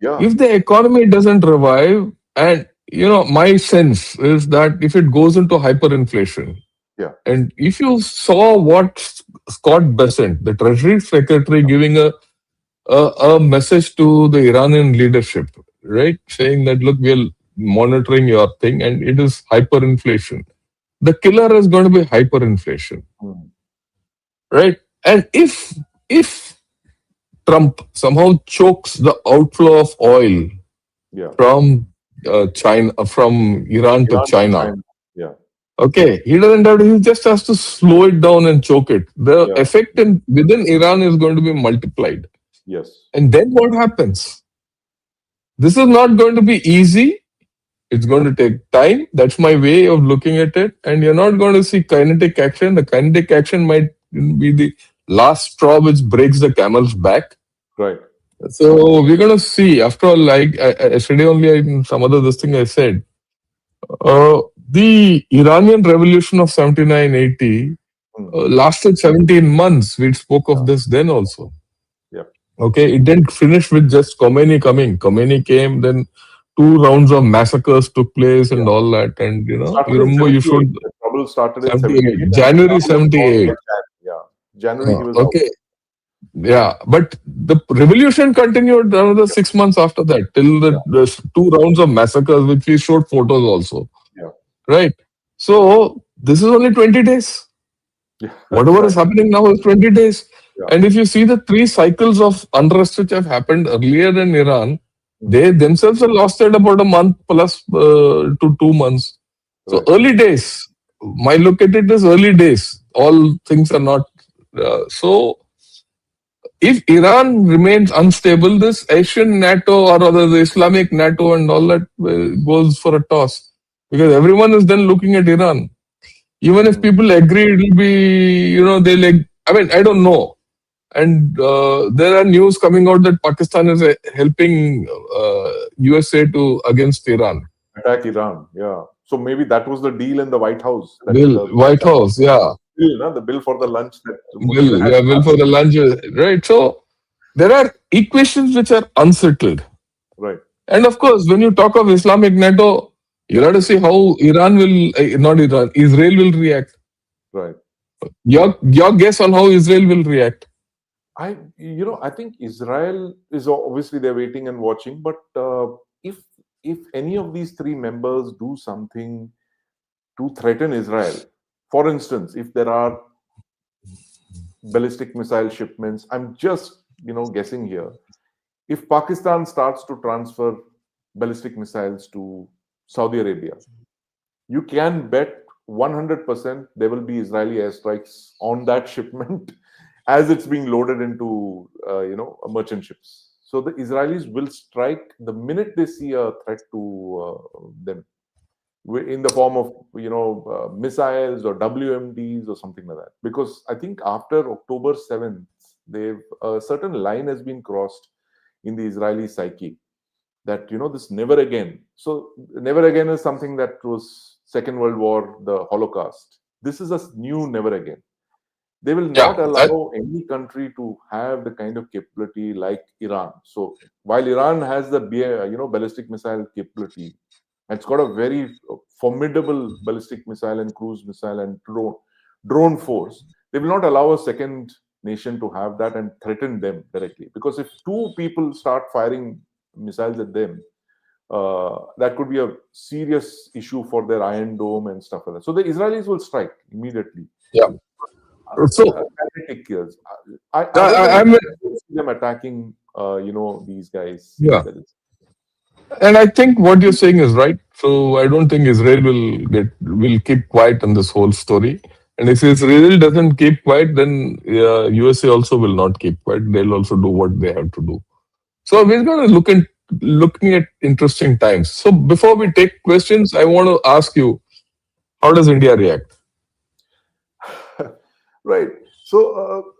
[SPEAKER 1] Yeah,
[SPEAKER 2] If the economy doesn't revive, and my sense is that if it goes into hyperinflation,
[SPEAKER 1] yeah,
[SPEAKER 2] and if you saw what Scott Bessent, the Treasury Secretary, giving a message to the Iranian leadership, right, saying that look, we're monitoring your thing, and it is hyperinflation. The killer is going to be hyperinflation,
[SPEAKER 1] mm,
[SPEAKER 2] right? And if Trump somehow chokes the outflow of oil
[SPEAKER 1] yeah.
[SPEAKER 2] from China, from Iran to
[SPEAKER 1] Iran to
[SPEAKER 2] China.
[SPEAKER 1] China. Yeah,
[SPEAKER 2] Okay, he doesn't have to. He just has to slow it down and choke it. The
[SPEAKER 1] yeah,
[SPEAKER 2] effect within Iran is going to be multiplied.
[SPEAKER 1] yes,
[SPEAKER 2] And then what happens? This is not going to be easy. It's going to take time. That's my way of looking at it. And you're not going to see kinetic action. The kinetic action might be the last straw which breaks the camel's back.
[SPEAKER 1] right.
[SPEAKER 2] So we're going to see. After all, like yesterday only, in some other this thing I said, the Iranian revolution of 79-80
[SPEAKER 1] Mm,
[SPEAKER 2] lasted 17 months. We spoke
[SPEAKER 1] yeah,
[SPEAKER 2] of this then also.
[SPEAKER 1] yeah.
[SPEAKER 2] Okay, it didn't finish with just Khomeini coming. Khomeini came, then 2 rounds of massacres took place and
[SPEAKER 1] Yeah.
[SPEAKER 2] all that. And
[SPEAKER 1] It
[SPEAKER 2] you
[SPEAKER 1] started in
[SPEAKER 2] remember, you
[SPEAKER 1] 78.
[SPEAKER 2] should
[SPEAKER 1] The trouble started in
[SPEAKER 2] 78,
[SPEAKER 1] 78, and
[SPEAKER 2] January
[SPEAKER 1] Saddam was out by
[SPEAKER 2] 78.
[SPEAKER 1] Jan. Yeah, January he was out.
[SPEAKER 2] Okay, yeah, but the revolution continued another 6 months after that, till
[SPEAKER 1] Yeah,
[SPEAKER 2] the 2 rounds of massacres, which we showed photos also.
[SPEAKER 1] yeah,
[SPEAKER 2] Right. So this is only 20 days.
[SPEAKER 1] yeah.
[SPEAKER 2] Whatever is
[SPEAKER 1] Exactly.
[SPEAKER 2] happening now is 20 days.
[SPEAKER 1] Yeah.
[SPEAKER 2] And if you see the 3 cycles of unrest which have happened earlier in Iran, they themselves have lasted about a month plus to 2 months. So
[SPEAKER 1] Right.
[SPEAKER 2] early days. My look at it is early days. All things are not. So if Iran remains unstable, this Asian NATO or rather the Islamic NATO and all that goes for a toss, because everyone is then looking at Iran. Even if
[SPEAKER 1] Mm.
[SPEAKER 2] people agree, it'll be, they like, I mean, I don't know. And there are news coming out that Pakistan is helping USA to against Iran.
[SPEAKER 1] Attack Iran. Yeah. So maybe that was the deal in the White House. That
[SPEAKER 2] Bill, White House, yeah.
[SPEAKER 1] bill, no? The bill for the lunch that Modi
[SPEAKER 2] Bill,
[SPEAKER 1] had.
[SPEAKER 2] yeah, bill for the lunch, right? So there are equations which are unsettled.
[SPEAKER 1] Right.
[SPEAKER 2] And of course, when you talk of Islamic NATO, you'll have to see how Iran will, not Iran, Israel will react.
[SPEAKER 1] Right.
[SPEAKER 2] Your guess on how Israel will react?
[SPEAKER 1] I think Israel is obviously they're waiting and watching, but if any of these three members do something to threaten Israel, for instance, if there are ballistic missile shipments. I'm just, guessing here. If Pakistan starts to transfer ballistic missiles to Saudi Arabia, you can bet 100% there will be Israeli airstrikes on that shipment as it's being loaded into, merchant ships. So the Israelis will strike the minute they see a threat to them, in the form of missiles or WMDs or something like that. Because I think after October 7th, they've a certain line has been crossed in the Israeli psyche, that this never again. So never again is something that was Second World War, the Holocaust. This is a new never again. They will
[SPEAKER 2] Yeah,
[SPEAKER 1] not allow any country to have the kind of capability like Iran. So while Iran has the ballistic missile capability, and it's got a very formidable ballistic missile and cruise missile and drone force, they will not allow a second nation to have that and threaten them directly. Because if two people start firing missiles at them, that could be a serious issue for their Iron Dome and stuff like that. So the Israelis will strike immediately.
[SPEAKER 2] yeah. So
[SPEAKER 1] Can it take years? Other
[SPEAKER 2] I,
[SPEAKER 1] than
[SPEAKER 2] I'm
[SPEAKER 1] that, I don't see them attacking, these guys.
[SPEAKER 2] yeah, and I think what you're saying is right. So I don't think Israel will keep quiet on this whole story. And if Israel doesn't keep quiet, then USA also will not keep quiet. They'll also do what they have to do. So we're going to looking at interesting times. So before we take questions, I want to ask you, how does India react?
[SPEAKER 1] Right. So,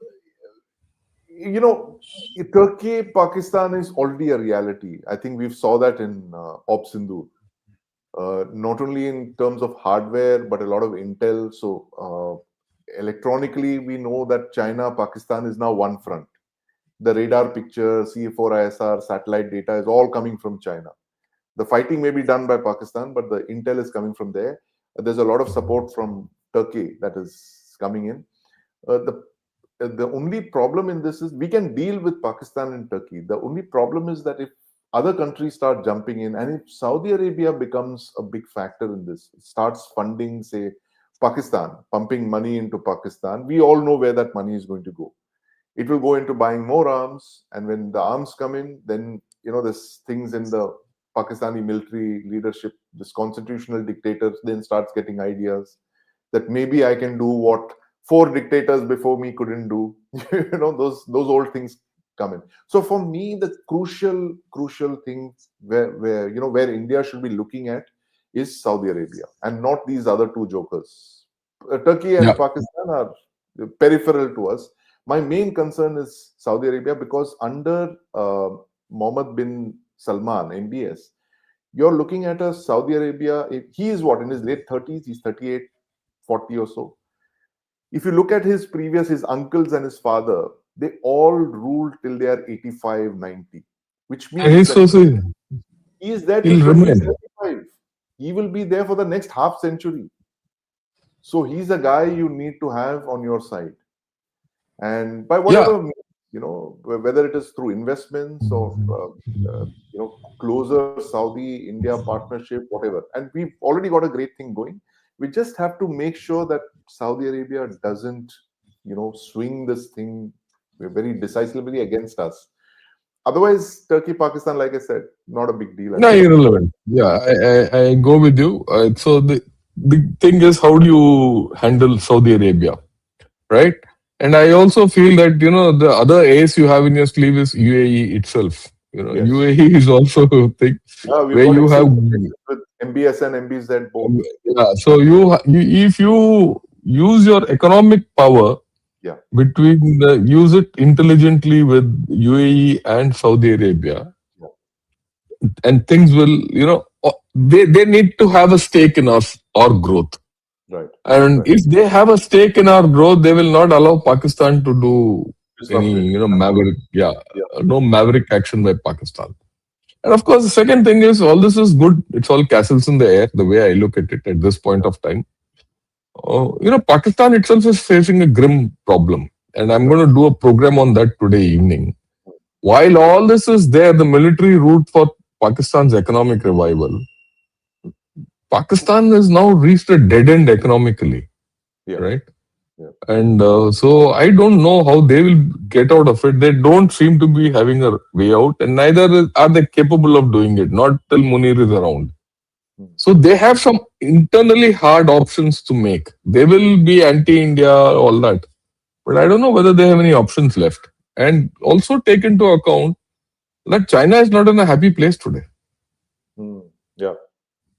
[SPEAKER 1] Turkey, Pakistan is already a reality. I think we've saw that in Op Sindhu. Not only in terms of hardware, but a lot of intel. So, electronically, we know that China, Pakistan is now one front. The radar picture, C4ISR, satellite data is all coming from China. The fighting may be done by Pakistan, but the intel is coming from there. There's a lot of support from Turkey that is coming in. The only problem in this is we can deal with Pakistan and Turkey. The only problem is that if other countries start jumping in, and if Saudi Arabia becomes a big factor in this, starts funding, say, Pakistan, pumping money into Pakistan, we all know where that money is going to go. It will go into buying more arms, and when the arms come in, then there's things in the Pakistani military leadership, this constitutional dictator then starts getting ideas that maybe I can do what four dictators before me couldn't do. Those old things come in. So for me, the crucial thing where India should be looking at is Saudi Arabia, and not these other two jokers. Turkey and
[SPEAKER 2] Yeah.
[SPEAKER 1] Pakistan are peripheral to us. My main concern is Saudi Arabia, because under Mohammed bin Salman, MBS, you're looking at a Saudi Arabia. He is what, in his late 30s, he's 38, 40 or so. If you look at his uncles and his father, they all ruled till they are 85, 90, which
[SPEAKER 2] And he's
[SPEAKER 1] means
[SPEAKER 2] so
[SPEAKER 1] that he is there till
[SPEAKER 2] he'll remain.
[SPEAKER 1] 2075. He will be there for the next half century. So he's a guy you need to have on your side. And by whatever means, whether it is through investments or closer Saudi India partnership, whatever. And we've already got a great thing going. We just have to make sure that Saudi Arabia doesn't swing this thing very decisively against us. Otherwise, Turkey, Pakistan, like I said, not a big deal.
[SPEAKER 2] No, irrelevant. Yeah, I go with you. So the thing is, how do you handle Saudi Arabia, right? And I also feel that the other ace you have in your sleeve is UAE itself.
[SPEAKER 1] Yes.
[SPEAKER 2] UAE is also a thing
[SPEAKER 1] We've
[SPEAKER 2] where
[SPEAKER 1] got
[SPEAKER 2] you have
[SPEAKER 1] with MBS and MBZ both.
[SPEAKER 2] yeah. So if you use your economic power use it intelligently with UAE and Saudi Arabia, and things will they need to have a stake in our growth.
[SPEAKER 1] Right.
[SPEAKER 2] And if they have a stake in our growth, they will not allow Pakistan to do any, maverick, no maverick action by Pakistan. And of course, the second thing is all this is good. It's all castles in the air, the way I look at it at this point of time. Pakistan itself is facing a grim problem. And I'm going to do a program on that today evening. While all this is there, the military route for Pakistan's economic revival, Pakistan has now reached a dead end economically, right?
[SPEAKER 1] Yeah.
[SPEAKER 2] And so I don't know how they will get out of it. They don't seem to be having a way out, and neither are they capable of doing it, not till Munir is around.
[SPEAKER 1] Hmm.
[SPEAKER 2] So they have some internally hard options to make. They will be anti-India, all that. But I don't know whether they have any options left. And also take into account that China is not in a happy place today.
[SPEAKER 1] Hmm. Yeah.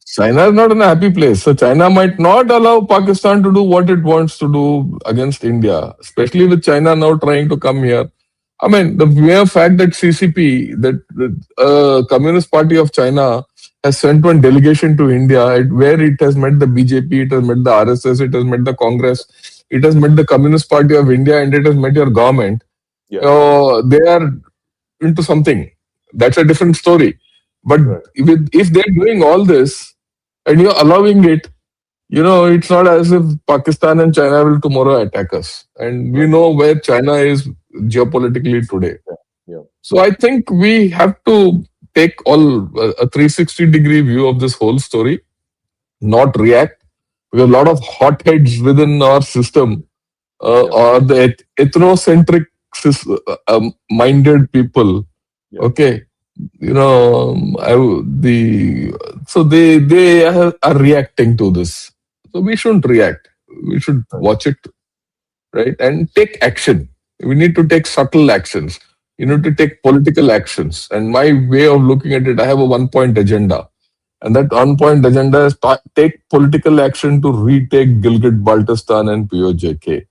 [SPEAKER 2] China is not in a happy place. So China might not allow Pakistan to do what it wants to do against India, especially with China now trying to come here. I mean, the mere fact that CCP, that the Communist Party of China, has sent one delegation to India, where it has met the BJP, it has met the RSS, it has met the Congress, it has met the Communist Party of India, and it has met your government.
[SPEAKER 1] Yeah.
[SPEAKER 2] They are into something. That's a different story. But
[SPEAKER 1] Right.
[SPEAKER 2] if they're doing all this and you're allowing it, it's not as if Pakistan and China will tomorrow attack us. And we
[SPEAKER 1] Right.
[SPEAKER 2] know where China is geopolitically today.
[SPEAKER 1] Yeah. Yeah.
[SPEAKER 2] So I think we have to take a 360-degree view of this whole story, not react. We have a lot of hotheads within our system,
[SPEAKER 1] Yeah.
[SPEAKER 2] or the ethnocentric minded people.
[SPEAKER 1] Yeah.
[SPEAKER 2] Okay, they are reacting to this. So we shouldn't react. We should
[SPEAKER 1] Right.
[SPEAKER 2] watch it, right, and take action. We need to take subtle actions. You need to take political actions. And my way of looking at it, I have a one-point agenda. And that one-point agenda is take political action to retake Gilgit-Baltistan and POJK.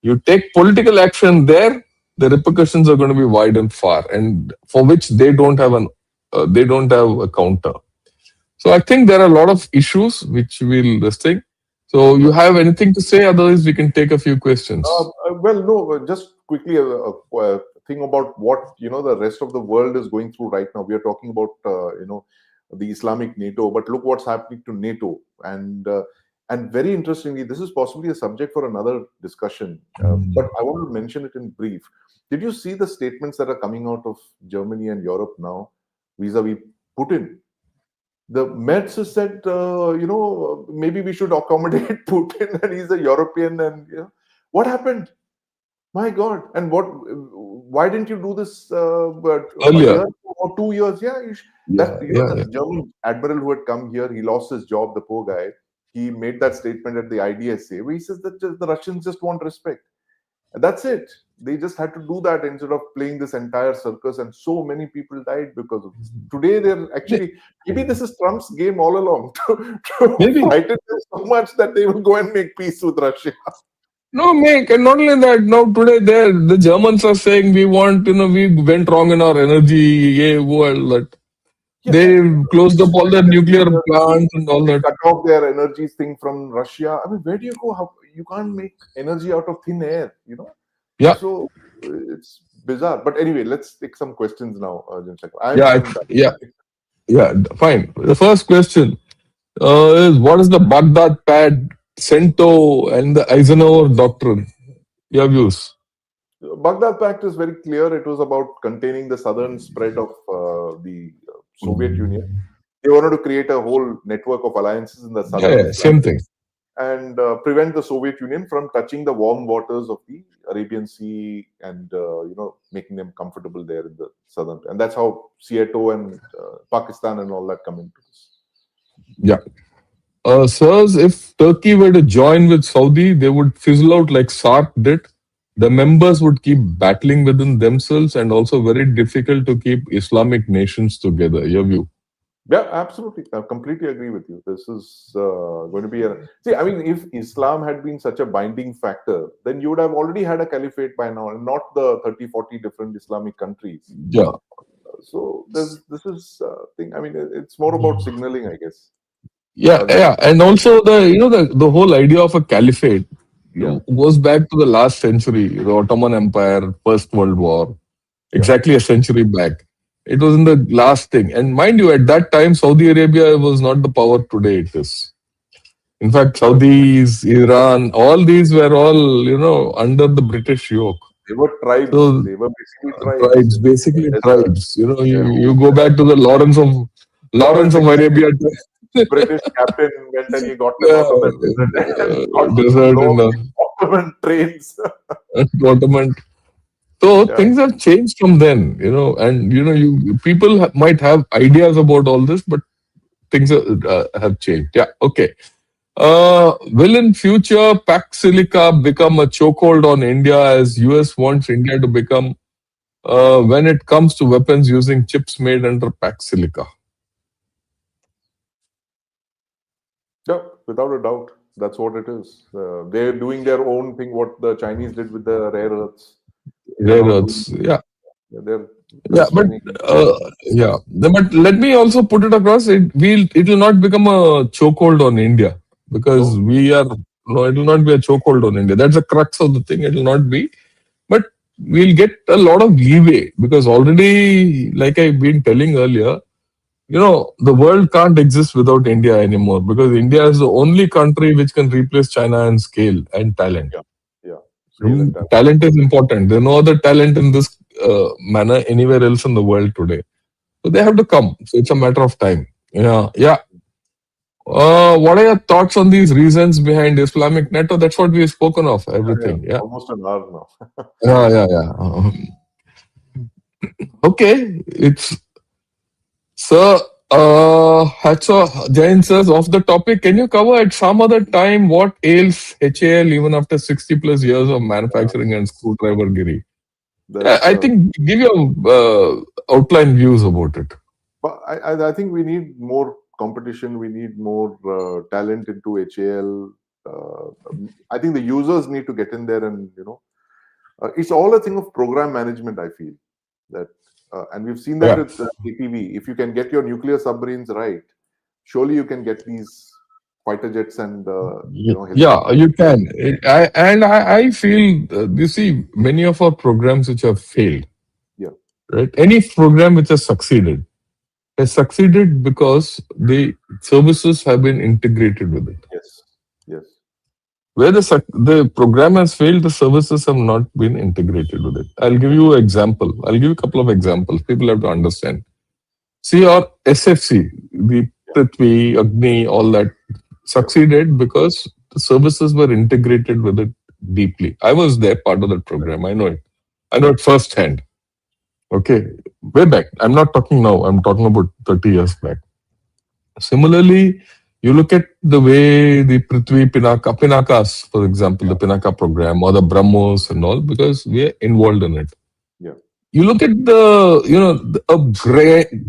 [SPEAKER 2] You take political action there, the repercussions are going to be wide and far, and for which they don't have a counter. So I think there are a lot of issues which we'll this thing. So you have anything to say? Otherwise, we can take a few questions.
[SPEAKER 1] Well, no, just quickly a thing about what the rest of the world is going through right now. We are talking about the Islamic NATO, but look what's happening to NATO, and very interestingly, this is possibly a subject for another discussion. But I want to mention it in brief. Did you see the statements that are coming out of Germany and Europe now vis-a-vis Putin? The Mets has said, maybe we should accommodate Putin, and he's a European, and what happened? My God! And why didn't you do this a
[SPEAKER 2] Earlier.
[SPEAKER 1] year or 2 years? Yeah, the German admiral who had come here, he lost his job. The poor guy. He made that statement at the IDSA, where he says that the Russians just want respect. And that's it. They just had to do that instead of playing this entire circus, and so many people died because of this. Today, they're actually, maybe this is Trump's game all along to frighten them so much that they will go and make peace with Russia.
[SPEAKER 2] No, and not only that, now today the Germans are saying we went wrong in our energy, that.
[SPEAKER 1] Yeah.
[SPEAKER 2] They closed up all their nuclear plants and all that.
[SPEAKER 1] Cut off their energy thing from Russia. I mean, where do you go? You can't make energy out of thin air,
[SPEAKER 2] Yeah.
[SPEAKER 1] So it's bizarre. But anyway, let's take some questions now, Shankar.
[SPEAKER 2] Yeah, fine. The first question is, what is the Baghdad Pact, CENTO, and the Eisenhower Doctrine? Your views?
[SPEAKER 1] Baghdad Pact is very clear. It was about containing the southern spread of the Soviet Union. They wanted to create a whole network of alliances in the southern
[SPEAKER 2] same thing,
[SPEAKER 1] and prevent the Soviet Union from touching the warm waters of the Arabian Sea and making them comfortable there in the southern. And that's how SEATO and Pakistan and all that come into this.
[SPEAKER 2] Yeah. Sirs, if Turkey were to join with Saudi, they would fizzle out like SARC did. The members would keep battling within themselves, and also very difficult to keep Islamic nations together. Your view?
[SPEAKER 1] Yeah, absolutely. I completely agree with you. This is going to be if Islam had been such a binding factor, then you would have already had a caliphate by now, and not the 30, 40 different Islamic countries.
[SPEAKER 2] Yeah.
[SPEAKER 1] So this is thing. I mean, it's more about signaling, I guess.
[SPEAKER 2] Yeah, and also the whole idea of a caliphate goes back to the last century, the Ottoman Empire, First World War, exactly a century back. It was in the last thing. And mind you, at that time, Saudi Arabia was not the power today it is. In fact, Saudis, Iran, all these were all, under the British yoke.
[SPEAKER 1] They were tribes.
[SPEAKER 2] So,
[SPEAKER 1] they were basically
[SPEAKER 2] tribes. You go back to the Lawrence of Arabia.
[SPEAKER 1] British captain went and he got them out of the desert. Ottoman trains.
[SPEAKER 2] Ottoman. So
[SPEAKER 1] Yeah.
[SPEAKER 2] things have changed from then, and you people might have ideas about all this, but things have changed. Yeah, okay. Will in future Pax Silica become a chokehold on India as US wants India to become when it comes to weapons using chips made under Pax Silica?
[SPEAKER 1] Yeah, without a doubt, that's what it is. They're doing their own thing. What the Chinese did with the rare earths, they're
[SPEAKER 2] Rare
[SPEAKER 1] now doing.
[SPEAKER 2] earths. Yeah.
[SPEAKER 1] They're
[SPEAKER 2] Yeah, but
[SPEAKER 1] transferring.
[SPEAKER 2] yeah, but let me also put it across. It will not become a chokehold on India because
[SPEAKER 1] No,
[SPEAKER 2] we are no. It will not be a chokehold on India. That's the crux of the thing. It will not be, but we'll get a lot of leeway because already, like I've been telling earlier, the world can't exist without India anymore because India is the only country which can replace China in scale and talent.
[SPEAKER 1] yeah, yeah. Scale and talent.
[SPEAKER 2] Talent is important. There's no other talent in this manner anywhere else in the world today. So they have to come. So it's a matter of time. Yeah, yeah. What are your thoughts on these reasons behind Islamic NATO? That's what we've spoken of.
[SPEAKER 1] Yeah, yeah.
[SPEAKER 2] Everything. Yeah,
[SPEAKER 1] Almost an hour now.
[SPEAKER 2] yeah, yeah, yeah. Okay, it's sir. Jain says off the topic. Can you cover at some other time what ails HAL even after 60 plus years of manufacturing and screwdriver giri? Yeah,
[SPEAKER 1] That's.
[SPEAKER 2] I think give your outline views about it.
[SPEAKER 1] But I think we need more competition. We need more talent into HAL. I think the users need to get in there, and it's all a thing of program management. I feel that, and we've seen that
[SPEAKER 2] Yeah.
[SPEAKER 1] with ATV. If you can get your nuclear submarines right, surely you can get these fighter jets and
[SPEAKER 2] Yeah,
[SPEAKER 1] helicopters.
[SPEAKER 2] you can. I feel, you see, many of our programs which have failed,
[SPEAKER 1] Yeah.
[SPEAKER 2] right? Any program which has succeeded because the services have been integrated with it.
[SPEAKER 1] Yes. Yes.
[SPEAKER 2] Where the program has failed, the services have not been integrated with it. I'll give you an example. I'll give you a couple of examples. People have to understand. See, our SFC, the Prithvi, Agni, all that succeeded because the services were integrated with it deeply. I was there, part of that program. I know it. I know it firsthand. Okay. Way back. I'm not talking now. I'm talking about 30 years back. Similarly, you look at the way the Prithvi Pinakas, for example, the Pinaka program or the BrahMos and all, because we are involved in it.
[SPEAKER 1] Yeah.
[SPEAKER 2] You look at a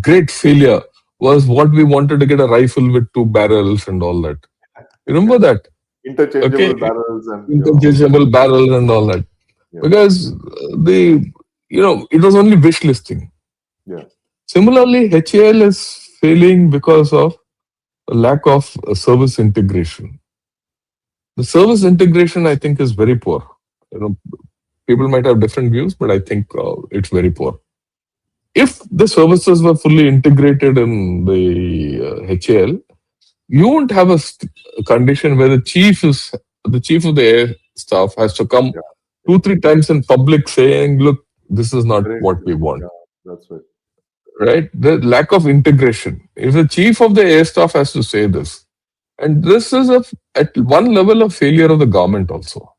[SPEAKER 2] great failure was what we wanted to get a rifle with 2 barrels and all that. You remember that? Okay,
[SPEAKER 1] Interchangeable barrels and all that.
[SPEAKER 2] interchangeable barrels and all that.
[SPEAKER 1] Yeah.
[SPEAKER 2] Because it was only wish listing.
[SPEAKER 1] Yeah.
[SPEAKER 2] Similarly, HAL is failing because of a lack of service integration. The service integration, I think, is very poor. People might have different views, but I think it's very poor. If the services were fully integrated in the HAL, you won't have a condition where the chief of the air staff has to come 2-3 times in public saying, "Look, this is not what we want."
[SPEAKER 1] Yeah, that's right.
[SPEAKER 2] Right? The lack of integration. If the chief of the air staff has to say this, and this is at one level a failure of the government also.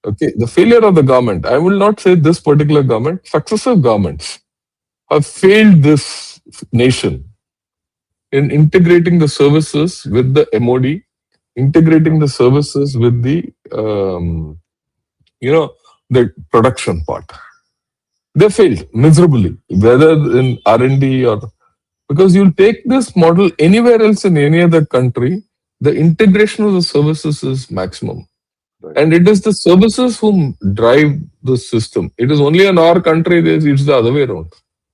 [SPEAKER 2] Okay, the failure of the government. I will not say this particular government. Successive governments have failed this nation in integrating the services with the MOD, integrating the services with the the production part. They failed miserably, whether in R&D or because you'll take this model anywhere else in any other country, the integration of the services is maximum.
[SPEAKER 1] Right.
[SPEAKER 2] And it is the services who drive the system. It is only in our country, it's the other way around.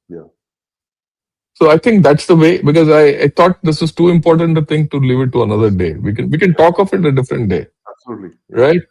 [SPEAKER 1] Yeah.
[SPEAKER 2] So I think that's the way, because I thought this is too important a thing to leave it to another day. We can talk of it a different day.
[SPEAKER 1] Absolutely.
[SPEAKER 2] Yeah. Right?